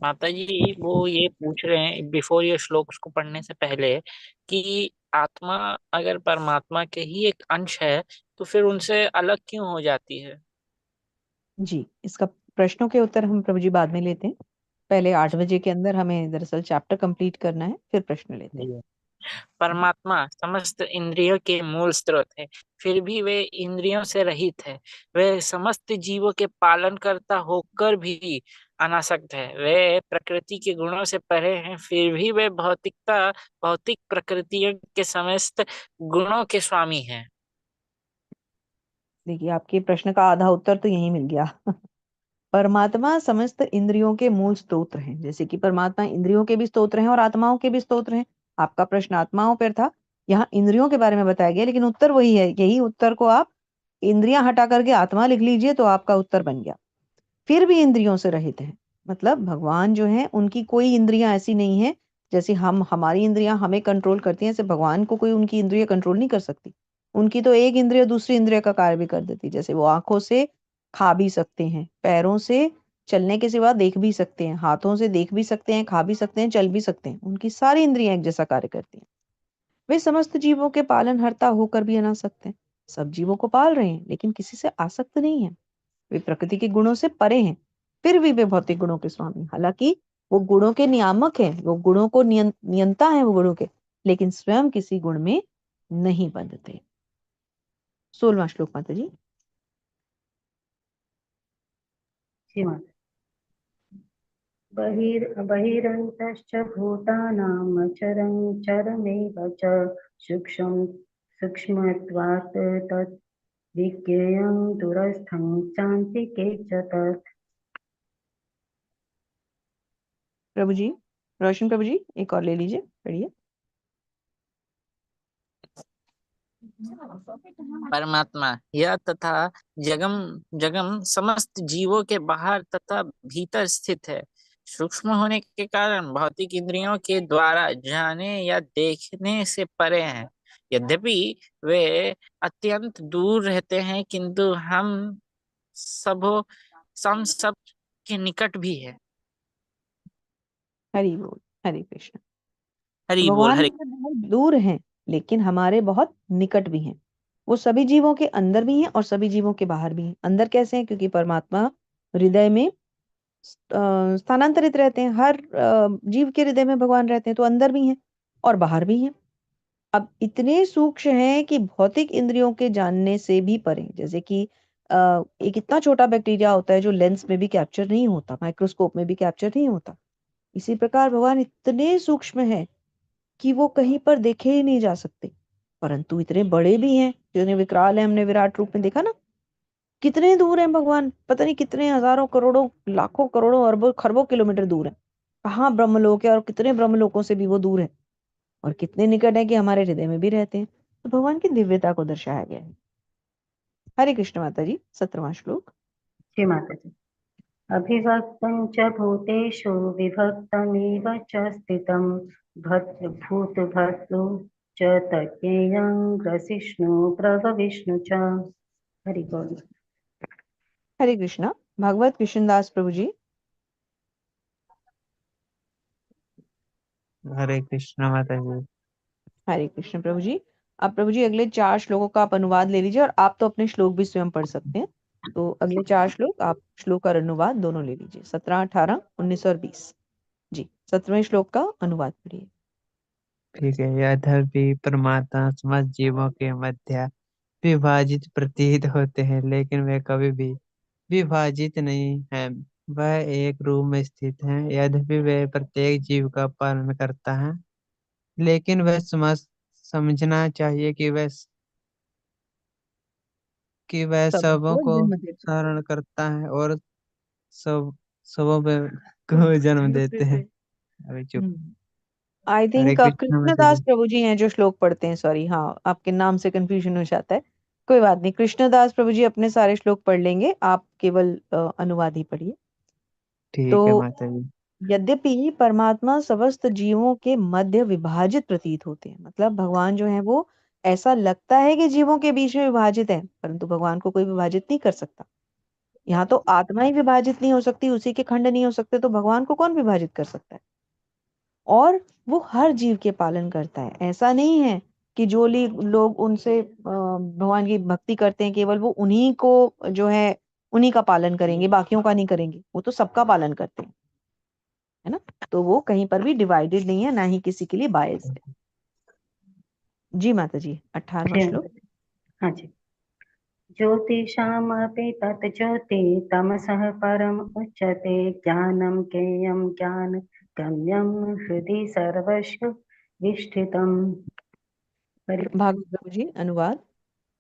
माता जी वो ये पूछ रहे हैं बिफोर ये श्लोक को पढ़ने से पहले कि आत्मा अगर परमात्मा के ही एक अंश है तो फिर उनसे अलग क्यों हो जाती है। जी, इसका प्रश्नों के उत्तर हम प्रभु जी बाद में लेते हैं। पहले 8 बजे के अंदर हमें दरअसल चैप्टर कंप्लीट करना है, फिर प्रश्न लेते हैं। जी। परमात्मा समस्त इंद्रियों के मूल स्रोत है, फिर भी वे इंद्रियों से रहित है। वे समस्त जीवों के पालन करता होकर भी अनासक्त है। वे प्रकृति के गुणों से परे हैं, फिर भी वे भौतिक प्रकृतियों के समस्त गुणों के स्वामी हैं। देखिए, आपके प्रश्न का आधा उत्तर तो यही मिल गया। परमात्मा समस्त इंद्रियों के मूल स्तोत्र हैं। जैसे कि परमात्मा इंद्रियों के भी स्तोत्र हैं और आत्माओं के भी स्तोत्र हैं। आपका प्रश्न आत्माओं पर था, यहाँ इंद्रियों के बारे में बताया गया, लेकिन उत्तर वही है। यही उत्तर को आप इंद्रियां हटा करके आत्मा लिख लीजिए तो आपका उत्तर बन गया। फिर भी इंद्रियों से रहित है, मतलब भगवान जो है उनकी कोई इंद्रियां ऐसी नहीं है जैसे हमारी इंद्रियां हमें कंट्रोल करती हैं, ऐसे भगवान को कोई उनकी इंद्रिय कंट्रोल नहीं कर सकती। उनकी तो एक इंद्रिय दूसरी इंद्रिय का कार्य भी कर देती। जैसे वो आंखों से खा भी सकते हैं, पैरों से चलने के सिवा देख भी सकते हैं, हाथों से देख भी सकते हैं, खा भी सकते हैं, चल भी सकते हैं। उनकी सारी इंद्रियां एक जैसा कार्य करती हैं। वे समस्त जीवों के पालनहर्ता होकर भी अनासक्त हैं। सब जीवों को पाल रहे हैं लेकिन किसी से आसक्त नहीं है। वे प्रकृति के गुणों से परे हैं, फिर भी वे भौतिक गुणों के स्वामी। हालांकि वो गुणों के नियामक हैं, वो गुणों को नियंता है वो गुणों के, लेकिन स्वयं किसी गुण में नहीं बंधते। 16वां श्लोक माता जी। जी माता। बहिरन्तश्च भूतानां चरमेव च सूक्ष्मं सूक्ष्मत्वात् तत् विज्ञेयं दूरस्थं चान्तिके च तत्। प्रभु जी, रोशन प्रभु जी, एक और ले लीजिए, पढ़िए। परमात्मा यह तथा जगम जगम समस्त जीवों के बाहर तथा भीतर स्थित है। सूक्ष्म होने के कारण भौतिक इंद्रियों के द्वारा जाने या देखने से परे हैं। यद्यपि वे अत्यंत दूर रहते हैं, किंतु सबो हम सब के निकट भी है। हरि बोल, हरे कृष्ण। तो हरि बोल भगवान हरि। हमसे बहुत दूर हैं लेकिन हमारे बहुत निकट भी हैं। वो सभी जीवों के अंदर भी हैं और सभी जीवों के बाहर भी हैं। अंदर कैसे हैं? क्योंकि परमात्मा हृदय में स्थानांतरित रहते हैं। हर जीव के हृदय में भगवान रहते हैं, तो अंदर भी हैं और बाहर भी हैं। अब इतने सूक्ष्म हैं कि भौतिक इंद्रियों के जानने से भी परे। जैसे कि एक इतना छोटा बैक्टीरिया होता है जो लेंस में भी कैप्चर नहीं होता, माइक्रोस्कोप में भी कैप्चर नहीं होता। इसी प्रकार भगवान इतने सूक्ष्म है कि वो कहीं पर देखे ही नहीं जा सकते, परंतु इतने बड़े भी हैं। जितने विकराल है, हमने विराट रूप में देखा ना। कितने दूर हैं भगवान, पता नहीं कितने हजारों करोड़ों लाखों करोड़ों अरबों खरबों किलोमीटर दूर है। कहाँ ब्रह्मलोक है और कितने ब्रह्मलोकों से भी वो दूर है, और कितने निकट है कि हमारे हृदय में भी रहते हैं। तो भगवान की दिव्यता को दर्शाया गया है। हरे कृष्ण माता जी। 17वां श्लोक। जी माता जी। अभिव्यक्तं च भूतेषु विभक्तमिव च स्थितं भूतभर्तृ च तज्ज्ञेयं ग्रसिष्णु प्रभविष्णु च। हरि बोल। हरे कृष्णा। भागवत कृष्णदास प्रभु जी। हरे कृष्ण माता जी। हरे कृष्ण प्रभु जी। अब प्रभु जी अगले 4 श्लोकों का आप अनुवाद ले लीजिए और आप तो अपने श्लोक भी स्वयं पढ़ सकते हैं। तो अगले 4 श्लोक आप श्लोक और अनुवाद दोनों ले लीजिए, 17, 18, 19 और 20। जी, 17वें श्लोक का अनुवाद पढ़िए। ठीक है। यद्यपि परमात्मा समस्त जीवों के मध्य विभाजित प्रतीत होते हैं, लेकिन वे कभी भी विभाजित नहीं है। वह एक रूप में स्थित है। यद्यपि वे प्रत्येक जीव का पालन करता है, लेकिन वह समझना चाहिए कि वह सबों सबको को जन्म देते हैं। धारण करता है और सब सबों को जन्म देते हैं। अभी चुप। आई हरे थिंक कृष्ण माता कृष्णदास जी। प्रभु जी हैं जो श्लोक पढ़ते हैं। सॉरी, हाँ, आपके नाम से कंफ्यूजन हो जाता है। कोई बात नहीं, कृष्णदास प्रभु जी अपने सारे श्लोक पढ़ लेंगे, आप केवल अनुवाद ही पढ़िए। ठीक है तो माता जी। यद्यपि परमात्मा समस्त जीवों के मध्य विभाजित प्रतीत होते हैं, मतलब भगवान जो है वो ऐसा लगता है कि जीवों के बीच में विभाजित है, परंतु भगवान को कोई विभाजित नहीं कर सकता। यहाँ तो आत्मा ही विभाजित नहीं हो सकती, उसी के खंड नहीं हो सकते, तो भगवान को कौन विभाजित कर सकता है। और वो हर जीव के पालन करता है। ऐसा नहीं है कि जो लोग उनसे भगवान की भक्ति करते हैं केवल वो उन्हीं को जो है उन्हीं का पालन करेंगे, बाकियों का नहीं करेंगे। वो तो सबका पालन करते हैं, है ना। तो वो कहीं पर भी डिवाइडेड नहीं है, ना ही किसी के लिए बायस है। जी माता जी, 18वां जय श्लोक। माता दी। हाँ जी। ज्योतिषामपि तत् ज्योति तमसः परम् उच्यते ज्ञानं ज्ञेयं ज्ञानगम्यं हृदि सर्वस्य विष्ठितम्। भागवत प्रभु जी, अनुवाद।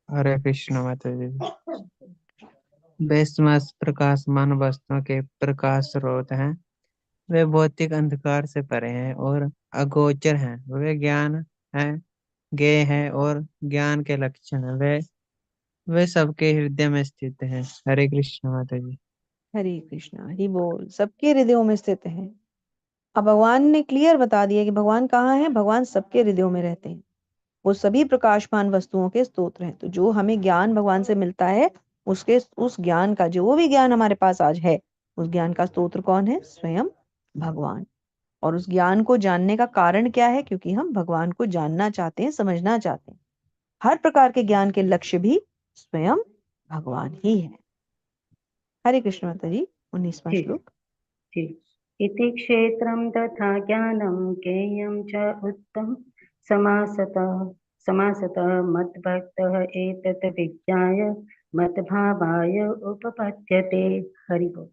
हरे कृष्ण माता जी। वे समस्त प्रकाशमान वस्तुओं के प्रकाश स्रोत हैं। वे भौतिक अंधकार से परे हैं और अगोचर हैं। वे ज्ञान है, ज्ञेय है और ज्ञान के लक्षण है। वे सबके हृदय में स्थित हैं। हरे कृष्ण माता जी। हरे कृष्णा, हरि बोल। सबके हृदयों में स्थित है। अब भगवान ने क्लियर बता दिया कि भगवान कहाँ है। भगवान सबके हृदयों में रहते हैं। वो सभी प्रकाशमान वस्तुओं के स्तोत्र हैं। तो जो हमें ज्ञान भगवान से मिलता है, उसके उस ज्ञान का, जो भी ज्ञान हमारे पास आज है, उस ज्ञान का स्तोत्र कौन है? स्वयं भगवान। और उस ज्ञान को जानने का कारण क्या है? क्योंकि हम भगवान को जानना चाहते हैं, समझना चाहते हैं। हर प्रकार के ज्ञान के लक्ष्य भी स्वयं भगवान ही है। हरे कृष्ण माता जी, 19वां जी श्लोक। जी। इति क्षेत्रं तथा ज्ञानं ज्ञेयं च उत्तम समासतः समासतः मद्भक्तः एतत् विज्ञाय मद्भावाय उपपद्यते। हरि बोल।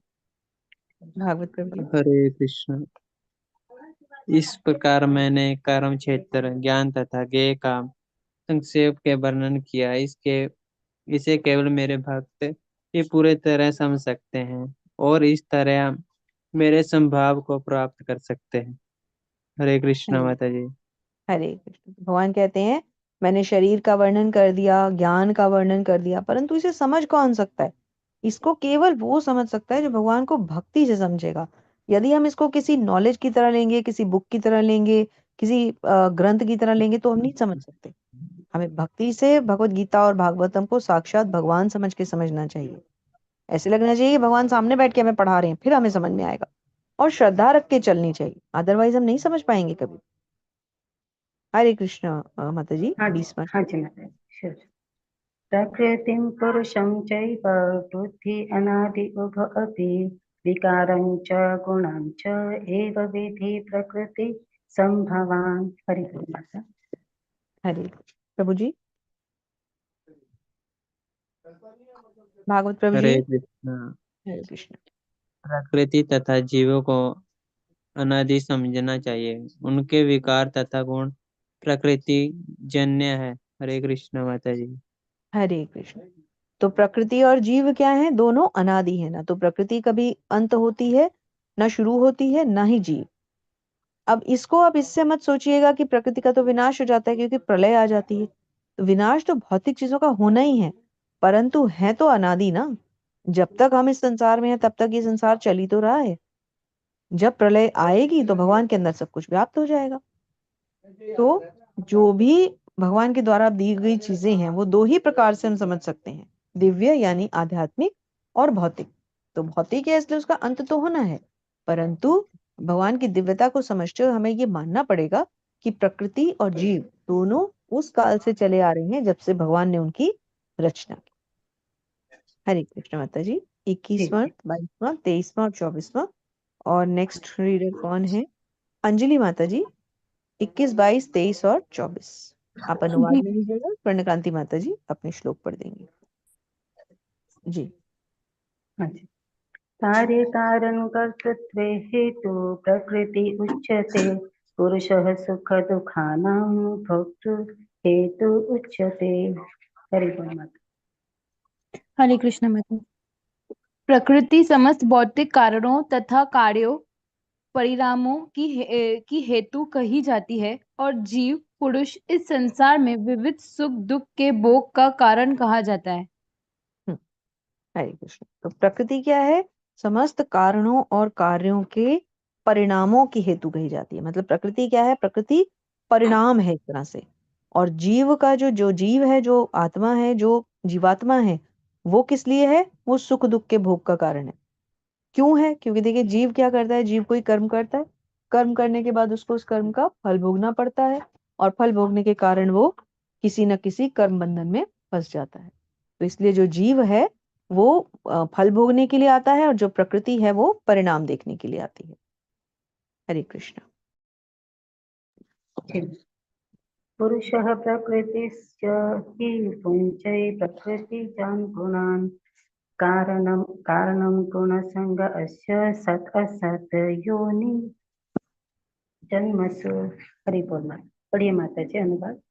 भागवत प्रभु जी। हरे कृष्ण। इस प्रकार मैंने कर्म क्षेत्र, ज्ञान तथा ज्ञेय का संक्षेप के वर्णन किया। इसे केवल मेरे भक्त ही पूरे तरह समझ सकते हैं और इस तरह मेरे संभाव को प्राप्त कर सकते हैं। हरे कृष्ण हरे माता जी। हरे कृष्ण। भगवान कहते हैं, मैंने शरीर का वर्णन कर दिया, ज्ञान का वर्णन कर दिया, परंतु इसे समझ कौन सकता है? इसको केवल वो समझ सकता है जो भगवान को भक्ति से समझेगा। यदि हम इसको किसी नॉलेज की तरह लेंगे, किसी बुक की तरह लेंगे, किसी ग्रंथ की तरह लेंगे, तो हम नहीं समझ सकते। हमें भक्ति से भगवत गीता और भागवतम को साक्षात भगवान समझ के समझना चाहिए। ऐसे लगना चाहिए कि भगवान सामने बैठ के हमें पढ़ा रहे हैं, फिर हमें समझ में आएगा। और श्रद्धा रख के चलनी चाहिए, अदरवाइज हम नहीं समझ पाएंगे कभी। हरे कृष्ण माता जी, हाँ जी। 20वां हाँ श्लोक। जी माता जी। श्योर। प्रकृतिं पुरुषं चैव बुद्धि अनादि उभ अपि विकारं च गुणं च एव विधि प्रकृति संभवान्। हरि बोल माता। हरे प्रभु जी, भागवत प्रभु हरे जी। कृष्ण। हरे कृष्ण। प्रकृति तथा जीवों को अनादि समझना चाहिए। उनके विकार तथा गुण प्रकृति जन्य है। हरे कृष्ण माता जी। हरे कृष्ण। तो प्रकृति और जीव क्या है? दोनों अनादि है। ना तो प्रकृति कभी अंत होती है, ना शुरू होती है, ना ही जीव। अब इसको आप इससे मत सोचिएगा कि प्रकृति का तो विनाश हो जाता है क्योंकि प्रलय आ जाती है। तो विनाश तो भौतिक चीजों का होना ही है, परंतु है तो अनादि ना। जब तक हम इस संसार में हैं तब तक ये संसार चल ही तो रहा है। जब प्रलय आएगी तो भगवान के अंदर सब कुछ व्याप्त हो जाएगा। तो जो भी भगवान के द्वारा दी गई चीजें हैं वो दो ही प्रकार से हम समझ सकते हैं, दिव्य यानी आध्यात्मिक और भौतिक। तो भौतिक है इसलिए उसका अंत तो होना है, परंतु भगवान की दिव्यता को समझते हुए हमें ये मानना पड़ेगा कि प्रकृति और जीव दोनों उस काल से चले आ रहे हैं जब से भगवान ने उनकी रचना की। हरे कृष्ण माता जी। 21वां, 22वां, 23वां और 24वां। और नेक्स्ट रीडर कौन है? अंजलि माता जी। 21, 22, 23 और 24 आप अनुवाद जी में लीजिएगा। स्वर्णकांति माता जी अपने श्लोक पढ़ देंगे जी। हाँ जी। कार्य कारण कर्तृत्वे हेतु प्रकृति उच्यते, पुरुषः सुख दुःखानां भोक्तृ हेतु उच्यते। हरि बोल माता। हरे कृष्ण माता। प्रकृति समस्त भौतिक कारणों तथा कार्यों परिणामों की हेतु कही जाती है और जीव पुरुष इस संसार में विविध सुख दुख के भोग का कारण कहा जाता है। हम्म, हरे कृष्ण। तो प्रकृति क्या है? समस्त कारणों और कार्यों के परिणामों की हेतु कही जाती है। मतलब प्रकृति क्या है? प्रकृति परिणाम है एक तरह से। और जीव का जो जीव है, जो आत्मा है, जो जीवात्मा है, वो किस लिए है? वो सुख दुख के भोग का कारण है। क्यों है? क्योंकि देखिए जीव क्या करता है, जीव कोई कर्म करता है, कर्म करने के बाद उसको उस कर्म का फल भोगना पड़ता है, और फल भोगने के कारण वो किसी न किसी कर्म बंधन में फंस जाता है। तो इसलिए जो जीव है वो फल भोगने के लिए आता है, और जो प्रकृति है वो परिणाम देखने के लिए आती है। हरे कृष्ण। पुरुषः प्रकृतिश्च हि पुञ्जै प्रकृतिजान् गुणान् कारणं कारणं गुणसंग अस्य सत् असत् योनि जन्मसु। हरि बोल माता। पढ़िए माता जी अनुवाद।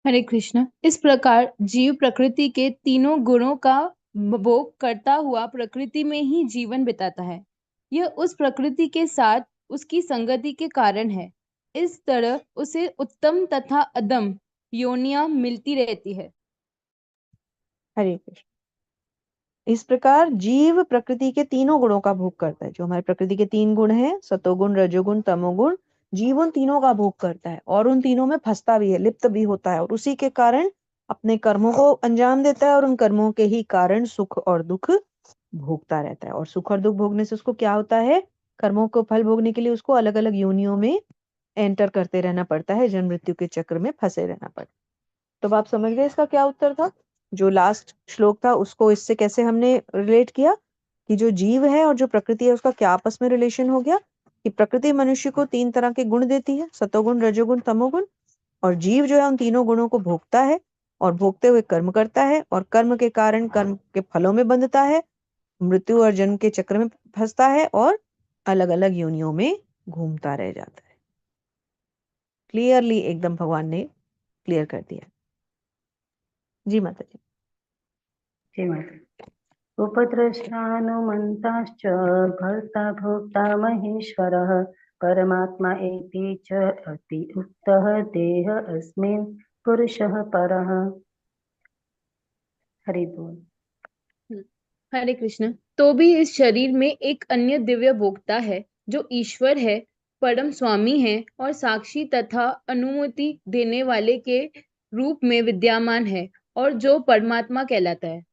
हरे कृष्ण। इस प्रकार जीव प्रकृति के तीनों गुणों का भोग करता हुआ प्रकृति में ही जीवन बिताता है। यह उस प्रकृति के साथ उसकी संगति के कारण है। इस तरह उसे उत्तम तथा अधम योनियां मिलती रहती है। हरे कृष्ण। इस प्रकार जीव प्रकृति के तीनों गुणों का भोग करता है। जो हमारे प्रकृति के तीन गुण हैं, सतोगुण, रजोगुण, तमोगुण, जीव उन तीनों का भोग करता है और उन तीनों में फंसता भी है, लिप्त भी होता है, और उसी के कारण अपने कर्मों को अंजाम देता है, और उन कर्मों के ही कारण सुख और दुख भोगता रहता है। और सुख और दुख भोगने से उसको क्या होता है? कर्मों को फल भोगने के लिए उसको अलग अलग योनियों में एंटर करते रहना पड़ता है, जन्म मृत्यु के चक्र में फंसे रहना पड़ता है। तो अब आप समझ गए इसका क्या उत्तर था? जो लास्ट श्लोक था उसको इससे कैसे हमने रिलेट किया कि जो जीव है और जो प्रकृति है उसका क्या आपस में रिलेशन हो गया, कि प्रकृति मनुष्य को तीन तरह के गुण देती है, सतोगुण, रजोगुण, तमोगुण, और जीव जो है उन तीनों गुणों को भोगता है और भोगते हुए कर्म करता है, और कर्म के कारण कर्म के फलों में बंधता है, मृत्यु और जन्म के चक्र में फंसता है, और अलग अलग योनियों में घूमता रह जाता है। क्लियरली एकदम भगवान ने क्लियर कर दिया। जी माता जी। जय माता। उपद्रष्टानुमन्ताश्च भर्ता भोक्ता महेश्वरः परमात्मा एति च अति उक्तः देह अस्मिन् पुरुषः परः। हरि बोल। हरे कृष्ण। तो भी इस शरीर में एक अन्य दिव्य भोक्ता है जो ईश्वर है, परम स्वामी है और साक्षी तथा अनुमति देने वाले के रूप में विद्यमान है, और जो परमात्मा कहलाता है।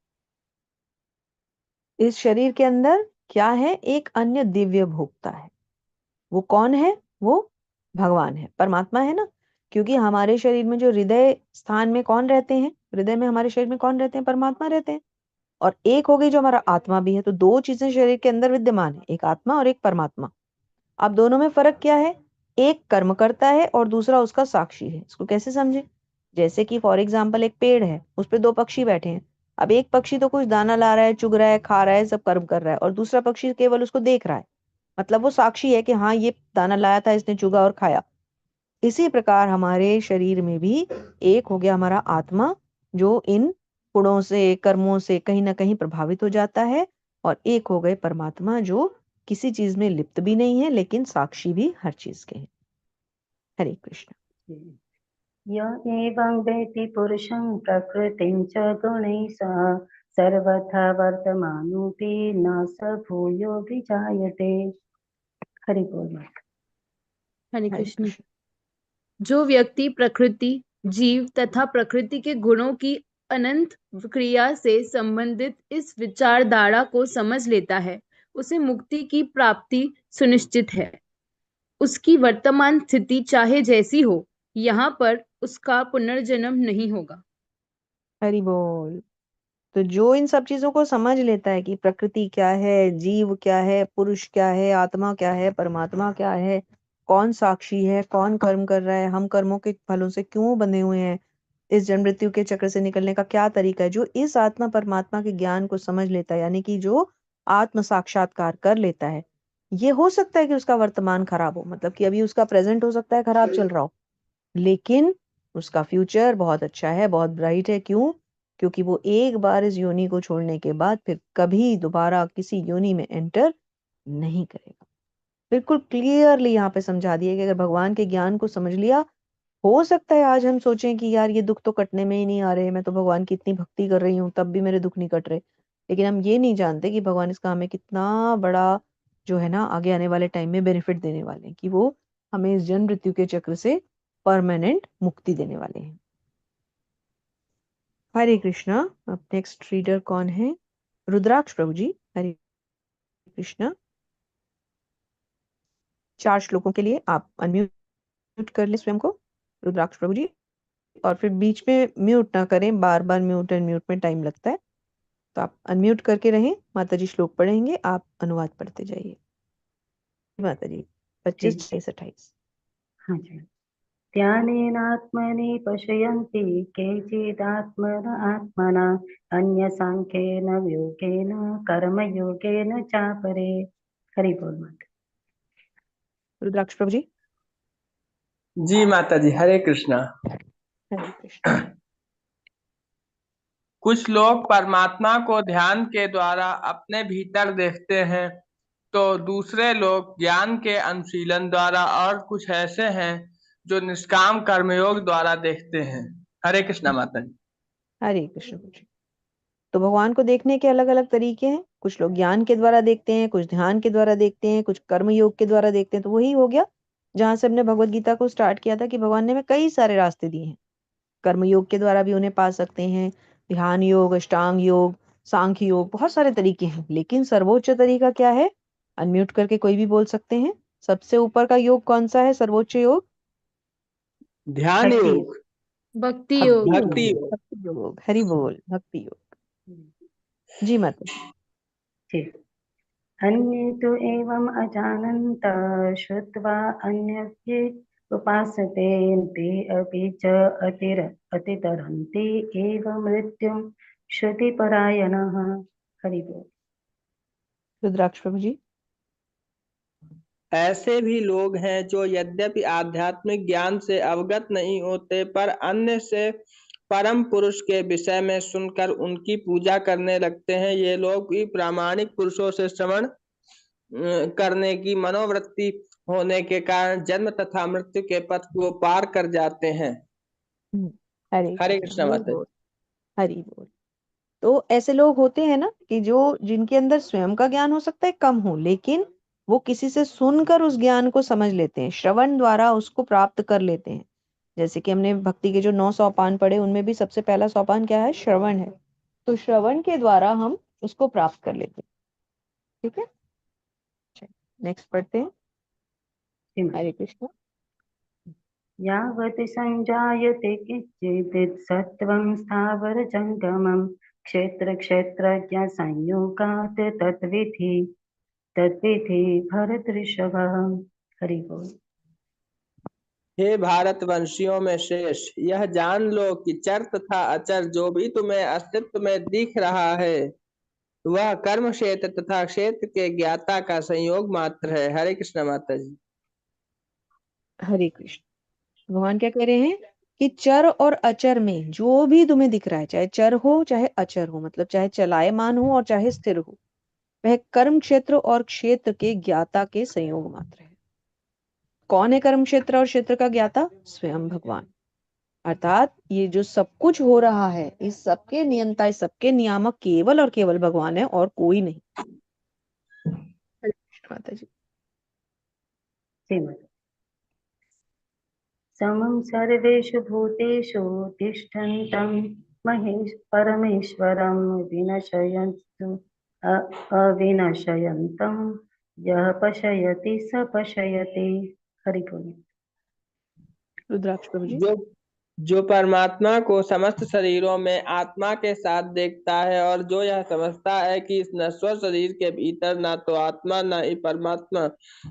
इस शरीर के अंदर क्या है? एक अन्य दिव्य भोक्ता है। वो कौन है? वो भगवान है, परमात्मा है ना। क्योंकि हमारे शरीर में जो हृदय स्थान में कौन रहते हैं? हृदय में हमारे शरीर में कौन रहते हैं? परमात्मा रहते हैं। और एक हो गई जो हमारा आत्मा भी है। तो दो चीजें शरीर के अंदर विद्यमान है, एक आत्मा और एक परमात्मा। अब दोनों में फर्क क्या है? एक कर्म करता है और दूसरा उसका साक्षी है। इसको कैसे समझे? जैसे कि फॉर एग्जाम्पल एक पेड़ है, उस पे दो पक्षी बैठे हैं। अब एक पक्षी तो कुछ दाना ला रहा है, चुग रहा है, खा रहा है, सब कर्म कर रहा है, और दूसरा पक्षी केवल उसको देख रहा है। मतलब वो साक्षी है कि हाँ ये दाना लाया था, इसने चुगा और खाया। इसी प्रकार हमारे शरीर में भी एक हो गया हमारा आत्मा, जो इन गुणों से, कर्मों से कहीं ना कहीं प्रभावित हो जाता है, और एक हो गए परमात्मा जो किसी चीज में लिप्त भी नहीं है लेकिन साक्षी भी हर चीज के हैं। हरे कृष्ण। य एवं वेत्ति पुरुषं प्रकृतिं च गुणैः सह सर्वथा वर्तमानोऽपि न स भूयो विजायते। हरि बोल माता। हरे हरे कृष्ण। कृष्ण। जो व्यक्ति प्रकृति, जीव तथा प्रकृति के गुणों की अनंत क्रिया से संबंधित इस विचारधारा को समझ लेता है, उसे मुक्ति की प्राप्ति सुनिश्चित है। उसकी वर्तमान स्थिति चाहे जैसी हो, यहाँ पर उसका पुनर्जन्म नहीं होगा। हरि बोल। तो जो इन सब चीजों को समझ लेता है कि प्रकृति क्या है, जीव क्या है, पुरुष क्या है, आत्मा क्या है, परमात्मा क्या है, कौन साक्षी है, कौन कर्म कर रहा है, हम कर्मों के फलों से क्यों बंधे हुए हैं, इस जन्म मृत्यु के चक्र से निकलने का क्या तरीका है, जो इस आत्मा परमात्मा के ज्ञान को समझ लेता है, यानी कि जो आत्म साक्षात्कार कर लेता है, ये हो सकता है कि उसका वर्तमान खराब हो, मतलब कि अभी उसका प्रेजेंट हो सकता है खराब चल रहा हो, लेकिन उसका फ्यूचर बहुत अच्छा है, बहुत ब्राइट है। क्यों? क्योंकि वो एक बार इस योनि को छोड़ने के बाद फिर कभी दोबारा किसी योनि में एंटर नहीं करेगा। बिल्कुल क्लियरली यहाँ पे समझा दिया कि अगर भगवान के ज्ञान को समझ लिया, हो सकता है आज हम सोचें कि यार ये दुख तो कटने में ही नहीं आ रहे, मैं तो भगवान की इतनी भक्ति कर रही हूँ तब भी मेरे दुख नहीं कट रहे, लेकिन हम ये नहीं जानते कि भगवान इसका हमें कितना बड़ा जो है ना आगे आने वाले टाइम में बेनिफिट देने वाले हैं, कि वो हमें इस जन्म मृत्यु के चक्र से परमानेंट मुक्ति देने वाले हैं। हरे कृष्णा। अब नेक्स्ट रीडर कौन है? रुद्राक्ष प्रभु जी। हरे कृष्णा। 4 श्लोकों के लिए आप अनम्यूट कर ले स्वयं को, रुद्राक्ष प्रभु जी, और फिर बीच में म्यूट ना करें, बार बार म्यूट एंड म्यूट में टाइम लगता है, तो आप अनम्यूट करके रहें। माता जी श्लोक पढ़ेंगे, आप अनुवाद पढ़ते जाइए। माता जी 25, जी 26, 28। हाँ जी। ध्यानेनात्मनि पश्यन्ति केचिदात्मन आत्मना अन्यसाङ्ख्येन योगेन कर्मयोगेन चापरे। हरि बोल माता। रुद्राक्ष प्रभु जी। जी माता जी, हरे कृष्णा। हरे कृष्ण। कुछ लोग परमात्मा को ध्यान के द्वारा अपने भीतर देखते हैं, तो दूसरे लोग ज्ञान के अनुशीलन द्वारा, और कुछ ऐसे हैं जो निष्काम कर्मयोग द्वारा देखते हैं। हरे कृष्णा माता जी। हरे कृष्ण प्रभु जी। तो भगवान को देखने के अलग अलग तरीके हैं। कुछ लोग ज्ञान के द्वारा देखते हैं, कुछ ध्यान के द्वारा देखते हैं, कुछ कर्म योग के द्वारा देखते हैं। तो वही हो गया जहां से हमने भगवत गीता को स्टार्ट किया था कि भगवान ने हमें कई सारे रास्ते दिए हैं। कर्म योग के द्वारा भी उन्हें पा सकते हैं, ध्यान योग, अष्टांग योग, सांख्य योग, बहुत सारे तरीके हैं, लेकिन सर्वोच्च तरीका क्या है? अनम्यूट करके कोई भी बोल सकते हैं। सबसे ऊपर का योग कौन सा है? सर्वोच्च योग ध्यान भक्ति योग, भक्ति योग। भक्ति योग। भक्ति योग। हरि बोल। भक्ति योग। जी माता। जी। अन्ये तु एवम् अजानन्तः श्रुत्वा अन्यस्य उपासते ते अपि च अतितरन्ति एव मृत्युं श्रुतिपरायणः। हरि बोल। रुद्राक्ष प्रभु जी। ऐसे भी लोग हैं जो यद्यपि आध्यात्मिक ज्ञान से अवगत नहीं होते, पर अन्य से परम पुरुष के विषय में सुनकर उनकी पूजा करने लगते हैं। ये लोग भी प्रामाणिक पुरुषों से श्रवण करने की मनोवृत्ति होने के कारण जन्म तथा मृत्यु के पथ को पार कर जाते हैं। हम्म, हरे हरे कृष्ण। कृष्ण हरि माता जी। बोल। हरि बोल। तो ऐसे लोग होते हैं ना कि जो जिनके अंदर स्वयं का ज्ञान हो सकता है कम हो, लेकिन वो किसी से सुनकर उस ज्ञान को समझ लेते हैं, श्रवण द्वारा उसको प्राप्त कर लेते हैं। जैसे कि हमने भक्ति के जो 9 सोपान पढ़े, उनमें भी सबसे पहला सोपान क्या है? श्रवण है। तो श्रवण के द्वारा हम उसको प्राप्त कर लेते हैं। ठीक है, नेक्स्ट पढ़ते हैं। जी माता। हरे कृष्ण। यावत् सञ्जायते किञ्चित् सत्त्वं स्थावरजङ्गमं क्षेत्रक्षेत्रज्ञसंयोगात् तद्विधि भरतऋषभ। हरि बोल। हे भारतवंशियों में श्रेष्ठ, यह जान लो कि चर तथा अचर जो भी तुम्हें अस्तित्व में दिख रहा है, वह कर्म क्षेत्र तथा क्षेत्र के ज्ञाता का संयोग मात्र है। हरे कृष्ण माता जी। हरे कृष्ण। भगवान क्या कह रहे हैं कि चर और अचर में जो भी तुम्हें दिख रहा है, चाहे चर हो चाहे अचर हो, मतलब चाहे चलायमान हो और चाहे स्थिर हो, वह कर्म क्षेत्र और क्षेत्र के ज्ञाता के संयोग मात्र है। कौन है कर्म क्षेत्र और क्षेत्र का ज्ञाता? स्वयं भगवान। अर्थात ये जो सब कुछ हो रहा है, इस सबके नियंता, इस सबके नियामक केवल और केवल भगवान है और कोई नहीं। हरे कृष्ण माता जी। श्रीमद् समं सर्वेषु भूतेषु तिष्ठन्तं परमेश्वरं विनशयन्तु अविनशयन्तं यः पश्यति स पश्यति। हरि बोल। रुद्राक्ष प्रभु जी। जो परमात्मा को समस्त शरीरों में आत्मा के साथ देखता है और जो यह समझता है कि इस नश्वर शरीर के भीतर ना तो आत्मा ना ही परमात्मा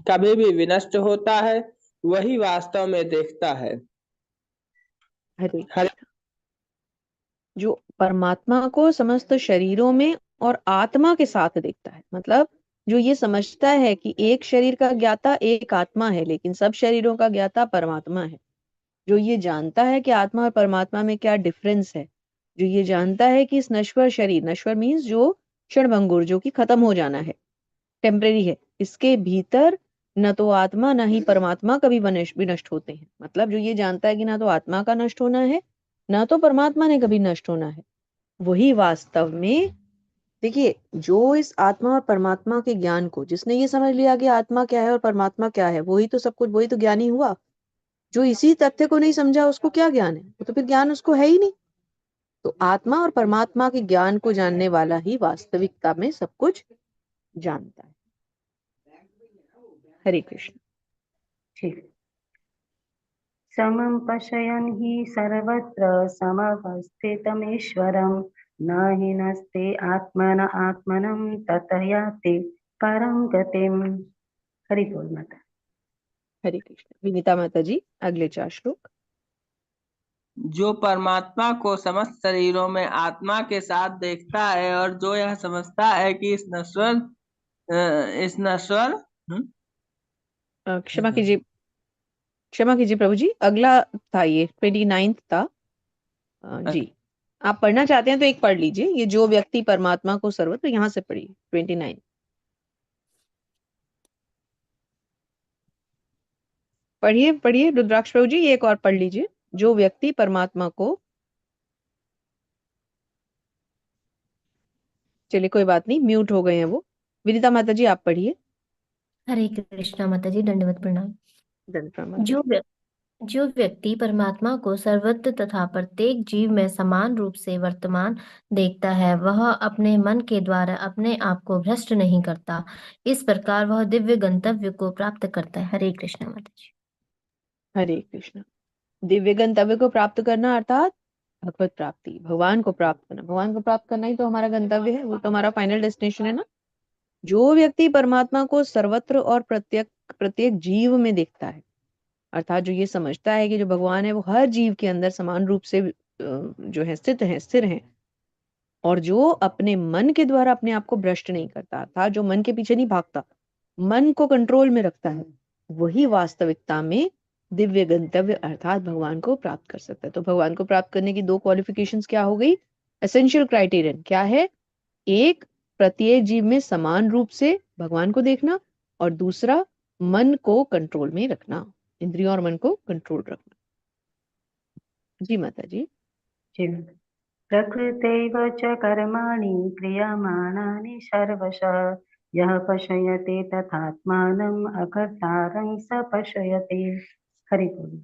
कभी भी विनष्ट होता है, वही वास्तव में देखता है। हरे कृष्ण। जो परमात्मा को समस्त शरीरों में और आत्मा के साथ देखता है, मतलब जो ये समझता है कि एक शरीर का ज्ञाता एक आत्मा है, लेकिन सब शरीरों का ज्ञाता परमात्मा है। जो ये जानता है कि आत्मा और परमात्मा में क्या डिफरेंस है, जो ये जानता है कि इस नश्वर शरीर, नश्वर मीन्स जो क्षणभंगुर, जो कि खत्म हो जाना है, टेम्परेरी है, इसके भीतर न तो आत्मा न ही परमात्मा कभी विनष्ट होते हैं। मतलब जो ये जानता है कि ना तो आत्मा का नष्ट होना है, ना तो परमात्मा ने कभी नष्ट होना है, वही वास्तव में, देखिए, जो इस आत्मा और परमात्मा के ज्ञान को, जिसने ये समझ लिया कि आत्मा क्या है और परमात्मा क्या है, वही तो सब कुछ, वही तो ज्ञानी हुआ। जो इसी तथ्य को नहीं समझा, उसको क्या ज्ञान है? वो तो फिर ज्ञान उसको है ही नहीं। तो आत्मा और परमात्मा के ज्ञान को जानने वाला ही वास्तविकता में सब कुछ जानता है। हरे कृष्ण। ठीक। समं पश्यन् हि सर्वत्र समवस्थितमीश्वरं न हि नस्ति आत्मन आत्मनं ततः याति परं गतिम्। हरि बोल माता। हरे कृष्ण। विनीता माता जी, अगले 4 श्लोक। जो परमात्मा को समस्त शरीरों में आत्मा के साथ देखता है और जो यह समझता है कि इस नश्वर क्षमा कीजिए, क्षमा कीजिए प्रभु जी, अगला था, ये 29 था। जी, आप पढ़ना चाहते हैं तो एक पढ़ लीजिए, ये जो व्यक्ति परमात्मा को सर्वत्र, यहाँ से पढ़िए 29। पढ़िए पढ़िए रुद्राक्ष प्रभु जी, ये एक और पढ़ लीजिए, जो व्यक्ति परमात्मा को, चलिए कोई बात नहीं, म्यूट हो गए हैं वो। विनीता माता जी, आप पढ़िए। हरे कृष्णा माता जी, दंडवत प्रणाम। धन्यवाद माता जो जी। जो व्यक्ति परमात्मा को सर्वत्र तथा प्रत्येक जीव में समान रूप से वर्तमान देखता है, वह अपने मन के द्वारा अपने आप को भ्रष्ट नहीं करता। इस प्रकार वह दिव्य गंतव्य को प्राप्त करता है। हरे कृष्णा माता जी। हरे कृष्ण। दिव्य गंतव्य को प्राप्त करना अर्थात भगवत प्राप्ति, भगवान को प्राप्त करना। भगवान को प्राप्त करना ही तो हमारा गंतव्य है, वो तो हमारा फाइनल डेस्टिनेशन है ना। जो व्यक्ति परमात्मा को सर्वत्र और प्रत्येक प्रत्येक जीव में देखता है, अर्थात जो ये समझता है कि जो भगवान है वो हर जीव के अंदर समान रूप से जो है स्थित है, स्थिर है, और जो अपने मन के द्वारा अपने आप को भ्रष्ट नहीं करता, अर्थात जो मन के पीछे नहीं भागता, मन को कंट्रोल में रखता है, वही वास्तविकता में दिव्य गंतव्य अर्थात भगवान को प्राप्त कर सकता है। तो भगवान को प्राप्त करने की 2 क्वालिफिकेशंस क्या हो गई? एसेंशियल क्राइटेरियन क्या है? एक, प्रत्येक जीव में समान रूप से भगवान को देखना, और दूसरा, मन को कंट्रोल में रखना, इंद्रियों और मन को कंट्रोल रखना। जी माता जी। प्रकृतैव च कर्माणि क्रियमाणानि सर्वशः यः पश्यति तथात्मानम् अकर्तारं स पश्यति। हरि बोल।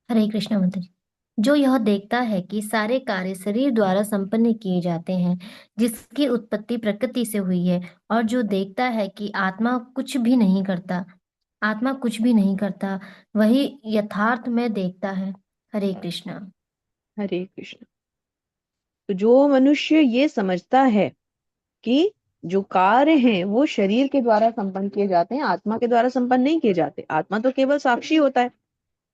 हरे कृष्णा माता जी। जो यह देखता है कि सारे कार्य शरीर द्वारा संपन्न किए जाते हैं, जिसकी उत्पत्ति प्रकृति से हुई है, और जो देखता है कि आत्मा कुछ भी नहीं करता, वही यथार्थ में देखता है। हरे कृष्णा। हरे कृष्ण। तो जो मनुष्य ये समझता है कि जो कार्य हैं वो शरीर के द्वारा संपन्न किए जाते हैं, आत्मा के द्वारा संपन्न नहीं किए जाते। आत्मा तो केवल साक्षी होता है,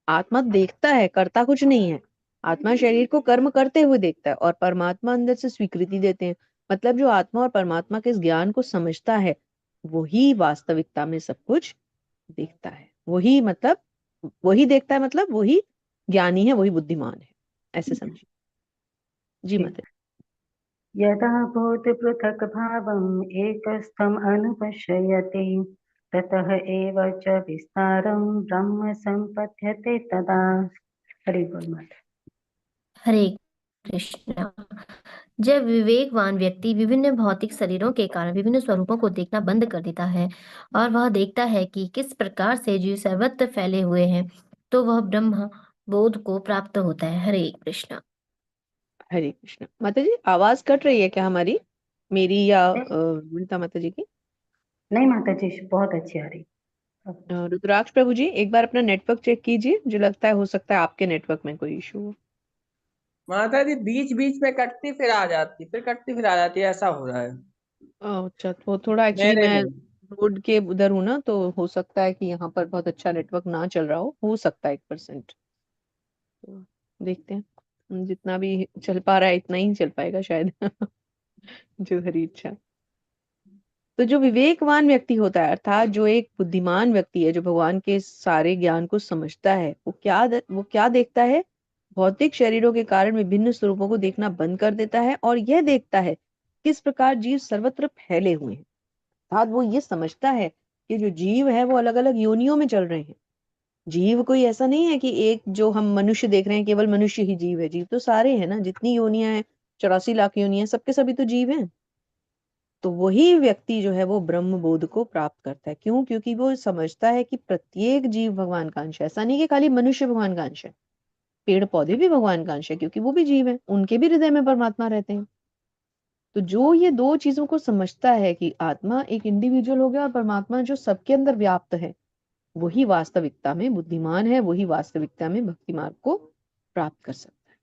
आत्मा देखता है, करता कुछ नहीं है। आत्मा शरीर को कर्म करते हुए देखता है, और परमात्मा अंदर से स्वीकृति देते हैं। मतलब जो आत्मा और परमात्मा के इस ज्ञान को समझता है, वही वास्तविकता में सब कुछ देखता है। वही मतलब, वही देखता है, मतलब वही ज्ञानी है, वही बुद्धिमान है, ऐसे समझिए। जी माता। यदा भूतपृथक् भावम् एकस्थम् अनुपश्यति ततः एव च विस्तारं ब्रह्म सम्पद्यते तदा। हरि बोल माता। हरे कृष्णा। जब विवेकवान व्यक्ति विभिन्न भौतिक शरीरों के कारण विभिन्न स्वरूपों को देखना बंद कर देता है और वह देखता है कि किस प्रकार से जीव सर्वत्र फैले हुए हैं, तो वह ब्रह्म बोध को प्राप्त होता है। हरे कृष्णा। हरे कृष्ण। माता जी आवाज कट रही है क्या हमारी, मेरी या नहीं विनीता माता जी की? नहीं माता जी, बहुत अच्छी आ रही। रुद्राक्ष प्रभु जी एक बार अपना नेटवर्क चेक कीजिए, मुझे लगता है हो सकता है आपके नेटवर्क में कोई इशू हो। माता जी बीच बीच में कटती फिर आ जाती, फिर कटती फिर आ जाती, ऐसा हो रहा है अच्छा, तो थोड़ा एक्चुअली मेरे मैं में। रोड के उधर हूँ ना, तो हो सकता है कि यहाँ पर बहुत अच्छा नेटवर्क ना चल रहा हो सकता है 1%। तो देखते हैं, जितना भी चल पा रहा है इतना ही चल पाएगा शायद। जो हरी इच्छा। तो जो विवेकवान व्यक्ति होता है, अर्थात जो एक बुद्धिमान व्यक्ति है, जो भगवान के सारे ज्ञान को समझता है, वो क्या देखता है? भौतिक शरीरों के कारण विभिन्न स्वरूपों को देखना बंद कर देता है और यह देखता है किस प्रकार जीव सर्वत्र फैले हुए हैं। अर्थात वो ये समझता है कि जो जीव है वो अलग अलग योनियों में चल रहे हैं। जीव कोई ऐसा नहीं है कि एक जो हम मनुष्य देख रहे हैं केवल मनुष्य ही जीव है, जीव तो सारे हैं ना, जितनी योनियां हैं, 84 लाख योनियां, सबके सभी तो जीव हैं। तो वही व्यक्ति जो है वो ब्रह्म बोध को प्राप्त करता है। क्यों? क्योंकि वो समझता है कि प्रत्येक जीव भगवान का अंश है। ऐसा नहीं कि खाली मनुष्य भगवान का अंश है, पेड़ पौधे भी भगवान का अंश है, क्योंकि वो भी जीव है, उनके भी हृदय में परमात्मा रहते हैं। तो जो ये दो चीजों को समझता है कि आत्मा एक इंडिविजुअल हो गया और परमात्मा जो सबके अंदर व्याप्त है, वही वास्तविकता में बुद्धिमान है, वही वास्तविकता में भक्ति मार्ग को प्राप्त कर सकता है।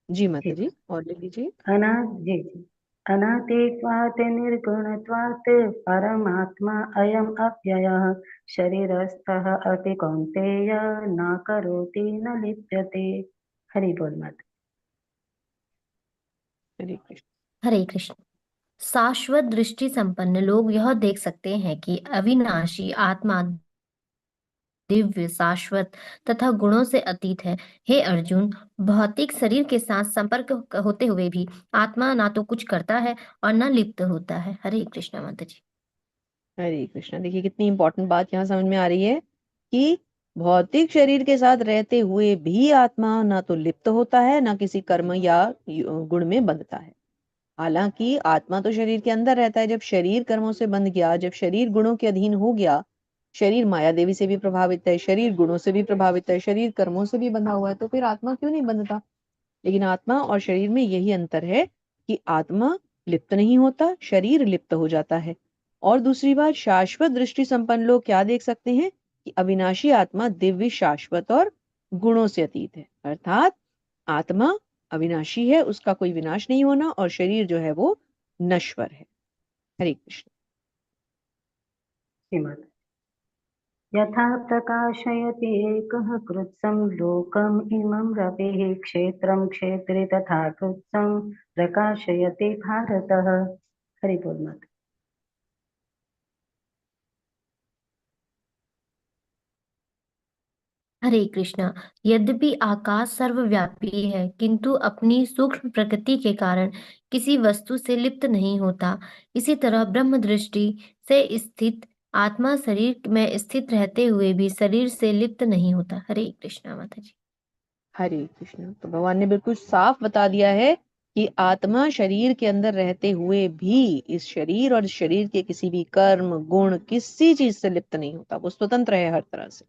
जी माता ठीक। जी, और ले लीजिए। जी जी। अनादित्वात् निर्गुणत्वात् परमात्मा अयम् अव्ययः शरीरस्थः अपि कौन्तेय न करोति न लिप्यते। हरि बोल माता। हरे कृष्ण। हरे कृष्ण। शाश्वत दृष्टि संपन्न लोग यह देख सकते हैं कि अविनाशी आत्मा दिव्य, शाश्वत तथा गुणों से अतीत है। हे अर्जुन, भौतिक शरीर के साथ संपर्क होते हुए भी आत्मा ना तो कुछ करता है और न लिप्त होता है। हरे कृष्ण माता जी। हरे कृष्णा। देखिए कितनी इंपॉर्टेंट बात यहाँ समझ में आ रही है कि भौतिक शरीर के साथ रहते हुए भी आत्मा ना तो लिप्त होता है, ना किसी कर्म या गुण में बंधता है। हालांकि आत्मा तो शरीर के अंदर रहता है। जब शरीर कर्मों से बंध गया, जब शरीर गुणों के अधीन हो गया, शरीर माया देवी से भी प्रभावित है, शरीर गुणों से भी प्रभावित है, शरीर कर्मों से भी बंधा हुआ है, तो फिर आत्मा क्यों नहीं बंधता? लेकिन आत्मा और शरीर में यही अंतर है कि आत्मा लिप्त नहीं होता, शरीर लिप्त हो जाता है। और दूसरी बात, शाश्वत दृष्टि संपन्न लोग क्या देख सकते हैं कि अविनाशी आत्मा दिव्य, शाश्वत और गुणों से अतीत है। अर्थात आत्मा अविनाशी है, उसका कोई विनाश नहीं होना, और शरीर जो है वो नश्वर है। हरे कृष्ण। श्रीमद्। यथा प्रकाशयति एकः कृत्स्नं लोकम् इमं रविः क्षेत्रं क्षेत्रे तथा कृत्स्नं प्रकाशयति भारतः। हरि बोल माता। हरे कृष्णा। यद्यपि आकाश सर्वव्यापी है, किंतु अपनी सूक्ष्म प्रकृति के कारण किसी वस्तु से लिप्त नहीं होता। इसी तरह ब्रह्म दृष्टि से स्थित आत्मा शरीर में स्थित रहते हुए भी शरीर से लिप्त नहीं होता। हरे कृष्णा माता जी। हरे कृष्ण। तो भगवान ने बिल्कुल साफ बता दिया है कि आत्मा शरीर के अंदर रहते हुए भी इस शरीर और शरीर के किसी भी कर्म गुण किसी चीज से लिप्त नहीं होता, वो स्वतंत्र है हर तरह से।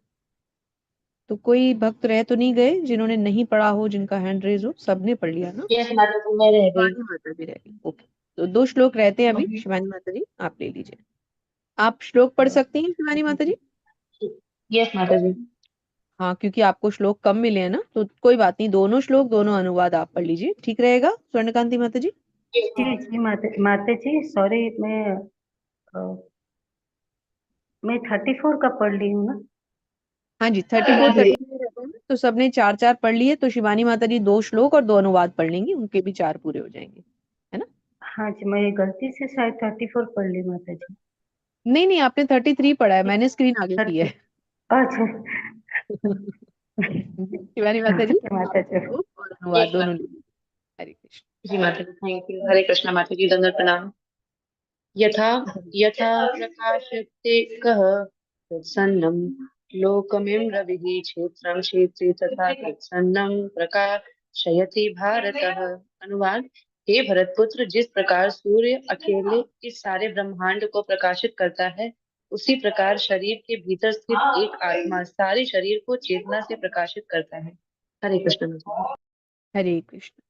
तो कोई भक्त रह तो नहीं गए जिन्होंने नहीं पढ़ा हो, जिनका हैंड रेज हो? सबने पढ़ लिया ना? यस माता जी, मैं रह गई। शिवानी माता जी रह गई, ओके। तो 2 श्लोक रहते हैं अभी। शिवानी माता जी आप ले लीजिए। आप श्लोक पढ़ सकती हैं शिवानी माता जी? यस माता जी। हाँ, क्योंकि आपको श्लोक कम मिले हैं ना, तो कोई बात नहीं, दोनों श्लोक दोनों अनुवाद आप पढ़ लीजिए, ठीक रहेगा स्वर्णकांति माता जी? जी जी माता माता जी, सॉरी, अ, मैं 34 का पढ़ ली हूँ ना। हाँ जी, 34 33 रहते हैं ना, तो सबने 4 4 पढ़ लिए, तो शिवानी माता जी 2 श्लोक और 2 अनुवाद पढ़ लेंगी, उनके भी 4 पूरे हो जाएंगे, है ना? हाँ जी, मैं गलती से शायद 34 पढ़ ली माता जी। नहीं नहीं, आपने 33 पढ़ा है, मैंने स्क्रीन आगे की है। 30। अच्छा। शिवानी माता जी ओके माता आप जी। श्लोक और अनुवाद यस दोनों माता ले लीजिए। हरे कृष्ण। जी। माता जी थैंक यू। हरे कृष्णा माता जी, दंडवत प्रणाम। यथा यथा प्रकाशते कः तत्सन्नं लोकमिं रविः क्षेत्रं क्षेत्री तथा कृत्सन्नं प्रकाशयति भारतः। अनुवाद: हे भरतपुत्र, जिस प्रकार सूर्य अकेले इस सारे ब्रह्मांड को प्रकाशित करता है, उसी प्रकार शरीर के भीतर स्थित एक आत्मा सारे शरीर को चेतना से प्रकाशित करता है। हरे कृष्ण। हरे कृष्ण।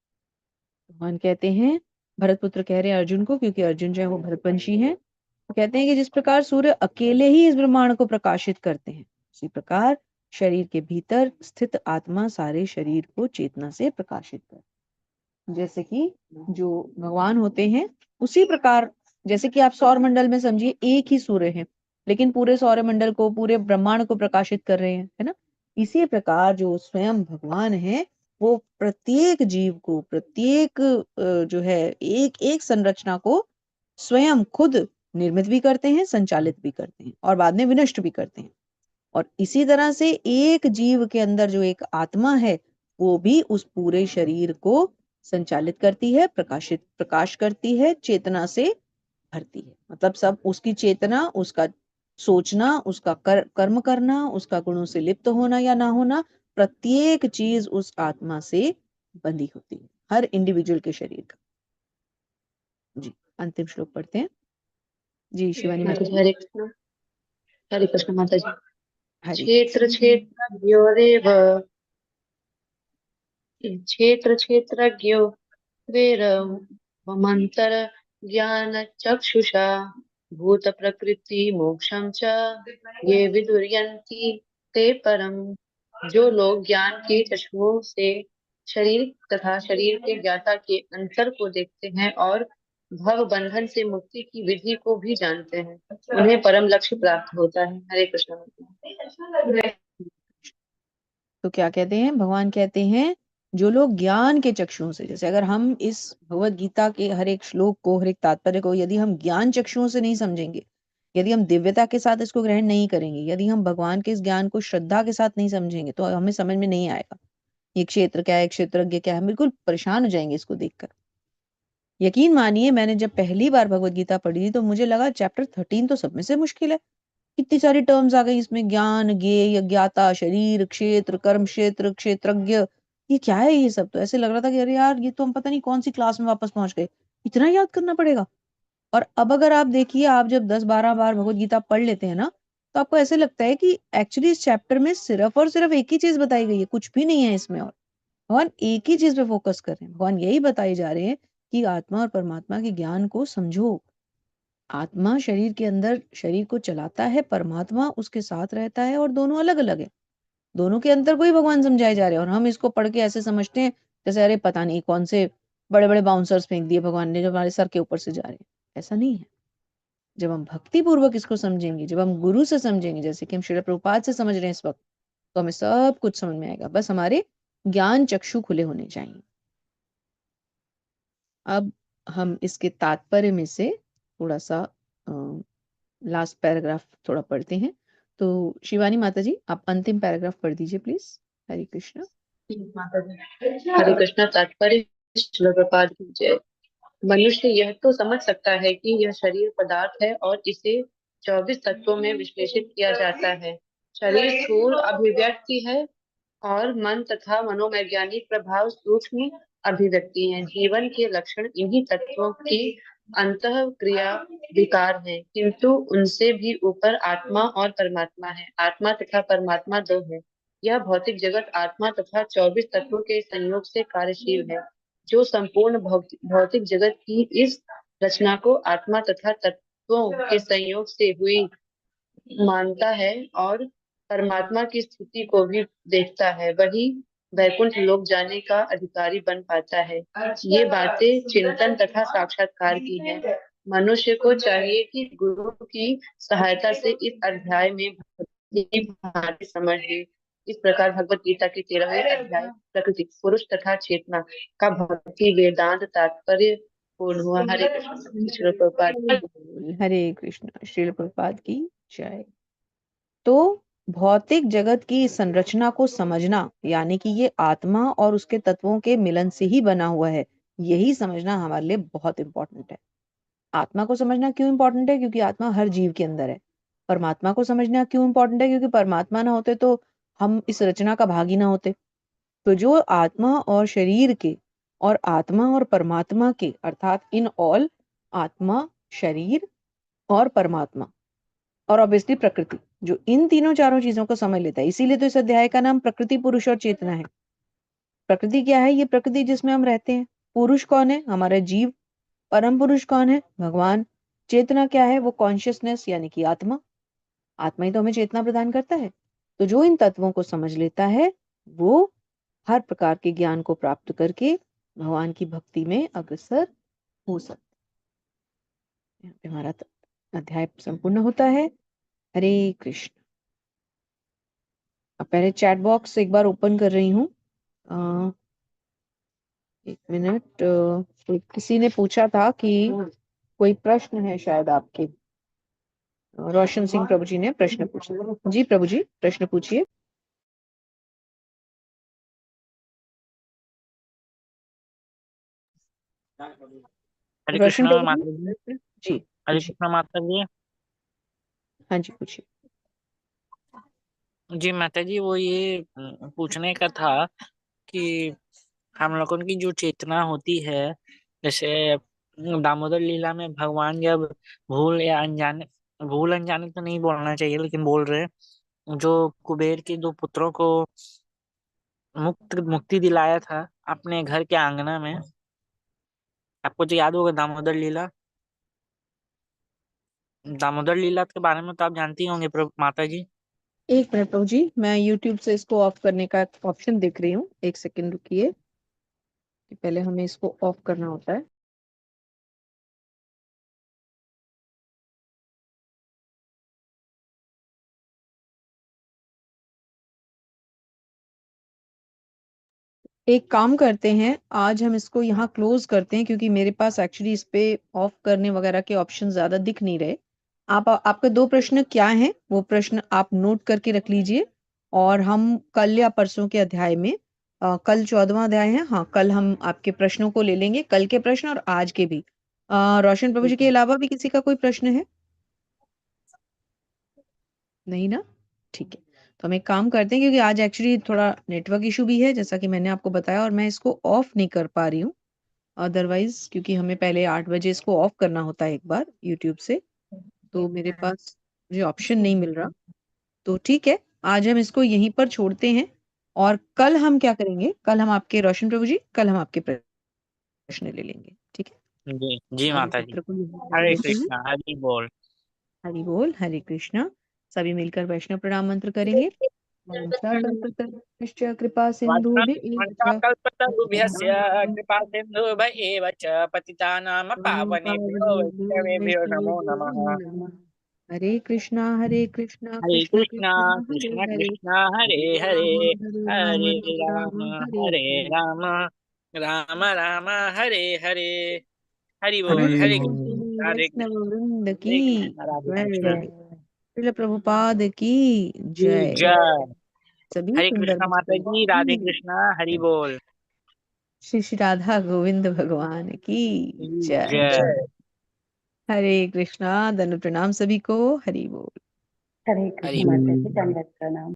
भगवान कहते हैं, भरतपुत्र कह रहे हैं अर्जुन को, क्योंकि अर्जुन जो है वो भरतवंशी हैं, वो कहते हैं कि जिस प्रकार सूर्य अकेले ही इस ब्रह्मांड को प्रकाशित करते हैं, उसी प्रकार शरीर के भीतर स्थित आत्मा सारे शरीर को चेतना से प्रकाशित करते हैं। जैसे कि जो भगवान होते हैं, उसी प्रकार जैसे कि आप सौर मंडल में समझिए एक ही सूर्य है, लेकिन पूरे सौर मंडल को, पूरे ब्रह्मांड को प्रकाशित कर रहे हैं, है ना। इसी प्रकार जो स्वयं भगवान है, वो प्रत्येक जीव को, प्रत्येक जो है एक एक संरचना को स्वयं खुद निर्मित भी करते हैं, संचालित भी करते हैं और बाद में विनष्ट भी करते हैं। और इसी तरह से एक जीव के अंदर जो एक आत्मा है, वो भी उस पूरे शरीर को संचालित करती है, प्रकाश करती है, चेतना से भरती है। मतलब सब उसकी चेतना, उसका सोचना, उसका कर्म करना, उसका गुणों से लिप्त होना या ना होना, प्रत्येक चीज उस आत्मा से बंधी होती है, हर इंडिविजुअल के शरीर का। जी, अंतिम श्लोक पढ़ते हैं। जी शिवानी माता जी। हरे कृष्ण। हरे कृष्ण माता जी। हरे क्षेत्र क्षेत्रज्ञोरेव क्षेत्र क्षेत्रज्ञो वेरमंतर ज्ञान चक्षुषा भूत प्रकृति मोक्षम च ये विदुर्यन्ति ते परम। जो लोग ज्ञान के चक्षुओं से शरीर तथा शरीर के ज्ञाता के अंतर को देखते हैं और भव बंधन से मुक्ति की विधि को भी जानते हैं, उन्हें परम लक्ष्य प्राप्त होता है। हरे कृष्ण। तो क्या कहते हैं भगवान? कहते हैं जो लोग ज्ञान के चक्षुओं से, जैसे अगर हम इस भगवत गीता के हर एक श्लोक को, हर एक तात्पर्य को यदि हम ज्ञान चक्षुओं से नहीं समझेंगे, यदि हम दिव्यता के साथ इसको ग्रहण नहीं करेंगे, यदि हम भगवान के इस ज्ञान को श्रद्धा के साथ नहीं समझेंगे, तो हमें समझ में नहीं आएगा ये क्षेत्र क्या है, क्षेत्रज्ञ क्या है। हम बिल्कुल परेशान हो जाएंगे इसको देखकर। यकीन मानिए, मैंने जब पहली बार भगवत गीता पढ़ी तो मुझे लगा चैप्टर 13 तो सब में से मुश्किल है। कितनी सारी टर्म्स आ गई इसमें, ज्ञान, ज्ञेय, ज्ञाता, शरीर, क्षेत्र, कर्म क्षेत्र, क्षेत्रज्ञ, ये क्या है ये सब? तो ऐसे लग रहा था कि अरे यार, ये तो हम पता नहीं कौन सी क्लास में वापस पहुंच गए, इतना याद करना पड़ेगा। और अब अगर आप देखिए, आप जब 10-12 बार भगवत गीता पढ़ लेते हैं ना, तो आपको ऐसे लगता है कि एक्चुअली इस चैप्टर में सिर्फ और सिर्फ एक ही चीज बताई गई है, कुछ भी नहीं है इसमें। और भगवान एक ही चीज पे फोकस कर रहे हैं। भगवान यही बताए जा रहे हैं कि आत्मा और परमात्मा के ज्ञान को समझो। आत्मा शरीर के अंदर शरीर को चलाता है, परमात्मा उसके साथ रहता है, और दोनों अलग अलग है। दोनों के अंतर को ही भगवान समझाए जा रहे हैं। और हम इसको पढ़ के ऐसे समझते हैं जैसे अरे पता नहीं कौन से बड़े बड़े बाउंसर्स फेंक दिए भगवान ने जो हमारे सर के ऊपर से जा रहे हैं। ऐसा नहीं है। जब हम भक्ति पूर्वक इसको समझेंगे, जब हम गुरु से समझेंगे, जैसे कि हम श्रील प्रभुपाद से समझ रहे हैं इस वक्त, तो हमें सब कुछ समझ में आएगा। बस हमारे ज्ञान चक्षु खुले होने चाहिए। अब हम इसके तात्पर्य में से थोड़ा सा लास्ट पैराग्राफ थोड़ा पढ़ते हैं। तो शिवानी माता जी, आप अंतिम पैराग्राफ पढ़ दीजिए प्लीज। हरे कृष्ण। हरे कृष्ण। तात्पर्य। श्रील प्रभुपाद की जय। मनुष्य यह तो समझ सकता है कि यह शरीर पदार्थ है और इसे 24 तत्वों में विश्लेषित किया जाता है। शरीर स्थूल अभिव्यक्ति है और मन तथा मनोवैज्ञानिक प्रभाव सूक्ष्म अभिव्यक्ति हैं। जीवन के लक्षण इन्हीं तत्वों की अंतः क्रिया विकार है, किंतु उनसे भी ऊपर आत्मा और परमात्मा है। आत्मा तथा परमात्मा दो है। यह भौतिक जगत आत्मा तथा 24 तत्वों के संयोग से कार्यशील है। जो संपूर्ण भौतिक जगत की इस रचना को आत्मा तथा तत्वों के संयोग से हुई मानता है और परमात्मा की स्थिति को भी देखता है, वही वैकुंठ लोक जाने का अधिकारी बन पाता है। ये बातें चिंतन तथा साक्षात्कार की हैं। मनुष्य को चाहिए कि गुरु की सहायता से इस अध्याय में भली भांति समझ ले। इस प्रकार भगवत गीता के 13वें अध्याय प्रकृति, पुरुष तथा चेतना का भक्ति वेदांत तात्पर्य पूर्ण हुआ। हरे कृष्ण। श्रील प्रभुपाद। हरे कृष्ण। श्रील प्रभुपाद की जय। तो भौतिक जगत की संरचना को समझना, यानी कि ये आत्मा और उसके तत्वों के मिलन से ही बना हुआ है, यही समझना हमारे लिए बहुत इंपॉर्टेंट है। आत्मा को समझना क्यों इंपॉर्टेंट है? क्योंकि आत्मा हर जीव के अंदर है। परमात्मा को समझना क्यों इम्पोर्टेंट है? क्योंकि परमात्मा ना होते तो हम इस रचना का भाग ही ना होते। तो जो आत्मा और शरीर के और आत्मा और परमात्मा के अर्थात इन ऑल आत्मा, शरीर और परमात्मा और ऑब्वियसली प्रकृति, जो इन तीनों चारों चीजों को समझ लेता है, इसीलिए तो इस अध्याय का नाम प्रकृति, पुरुष और चेतना है। प्रकृति क्या है? ये प्रकृति जिसमें हम रहते हैं। पुरुष कौन है? हमारा जीव। परम पुरुष कौन है? भगवान। चेतना क्या है? वो कॉन्शियसनेस यानी कि आत्मा। आत्मा ही तो हमें चेतना प्रदान करता है। तो जो इन तत्वों को समझ लेता है वो हर प्रकार के ज्ञान को प्राप्त करके भगवान की भक्ति में अग्रसर हो सकता है। यहाँ पे हमारा अध्याय संपूर्ण होता है। हरे कृष्ण। अब पहले चैट बॉक्स एक बार ओपन कर रही हूँ। एक मिनट। किसी ने पूछा था कि कोई प्रश्न है शायद आपके। रोशन सिंह प्रभु जी ने प्रश्न पूछा। जी प्रभु जी, प्रश्न पूछिए। हरे रोशन कृष्णा प्रभु माता जी। जी, जी हरे पूछिए। कृष्णा माता जी। हाँ जी पूछिए। जी माता जी, वो ये पूछने का था कि हम लोगों की जो चेतना होती है, जैसे दामोदर लीला में भगवान जब भूल अनजाने तो नहीं बोलना चाहिए लेकिन बोल रहे, जो कुबेर के दो पुत्रों को मुक्ति दिलाया था अपने घर के आंगना में, आपको तो याद होगा दामोदर लीला के बारे में तो आप जानती होंगे माता जी। एक मिनट प्रभु जी, मैं YouTube से इसको ऑफ करने का ऑप्शन देख रही हूँ। एक सेकंड रुकिए, कि पहले हमें इसको ऑफ करना होता है। एक काम करते हैं, आज हम इसको यहाँ क्लोज करते हैं क्योंकि मेरे पास एक्चुअली इस पे ऑफ करने वगैरह के ऑप्शन ज्यादा दिख नहीं रहे। आपके दो प्रश्न क्या हैं वो प्रश्न आप नोट करके रख लीजिए और हम कल या परसों के अध्याय में कल 14वां अध्याय है, हाँ कल हम आपके प्रश्नों को ले लेंगे, कल के प्रश्न और आज के भी। रोशन प्रभु जी के अलावा भी किसी का कोई प्रश्न है? नहीं ना? ठीक है, तो हम एक काम करते हैं क्योंकि आज एक्चुअली थोड़ा नेटवर्क इशू भी है जैसा कि मैंने आपको बताया और मैं इसको ऑफ नहीं कर पा रही हूँ अदरवाइज, क्योंकि हमें पहले 8 बजे इसको ऑफ करना होता है एक बार यूट्यूब से, तो मेरे पास मुझे ऑप्शन नहीं मिल रहा। तो ठीक है, आज हम इसको यहीं पर छोड़ते हैं और कल हम क्या करेंगे, कल हम आपके रोशन प्रभु जी, कल हम आपके प्रश्न ले लेंगे। ठीक है, जी जी और इस माता जी। सत्र को यहीं पर हरे लेते हैं। कृष्णा हरि बोल। हरि बोल, हरे कृष्णा। सभी मिलकर वैष्णव प्रणाम मंत्र करेंगे। वंशाकल्पतरुभ्यश्च कृपा सिन्धुभ्येव च वक्रतुण्डमहाकाय कृपा सिन्धुभ्य एव च पतितानां पावनेभ्यो वैष्णवेभ्यो नमो नमः। हरे कृष्णा कृष्ण हरे कृष्णा हरे कृष्णा हरे कृष्णा हरे राम हरे, राम हरे राम राम हरे हरे हरे। राम, राम राम हरे हरे। हरि बोल। समस्त हरे श्री कृष्ण हरे वैष्णव कृष्ण, वृंद की हरे कृष्ण राधे कृष्ण जय। श्रील प्रभुपाद की की जय। जय। सभी हरे सुंदर कृष्ण माता बच्चों जी, राधे की कृष्ण हरि बोल श्री श्री राधा गोविंद भगवान की की जय। जय। हरे कृष्णा, धनु प्रणाम सभी को। हरि बोल। हरे हरि कृष्ण माता जी, दंडवत प्रणाम।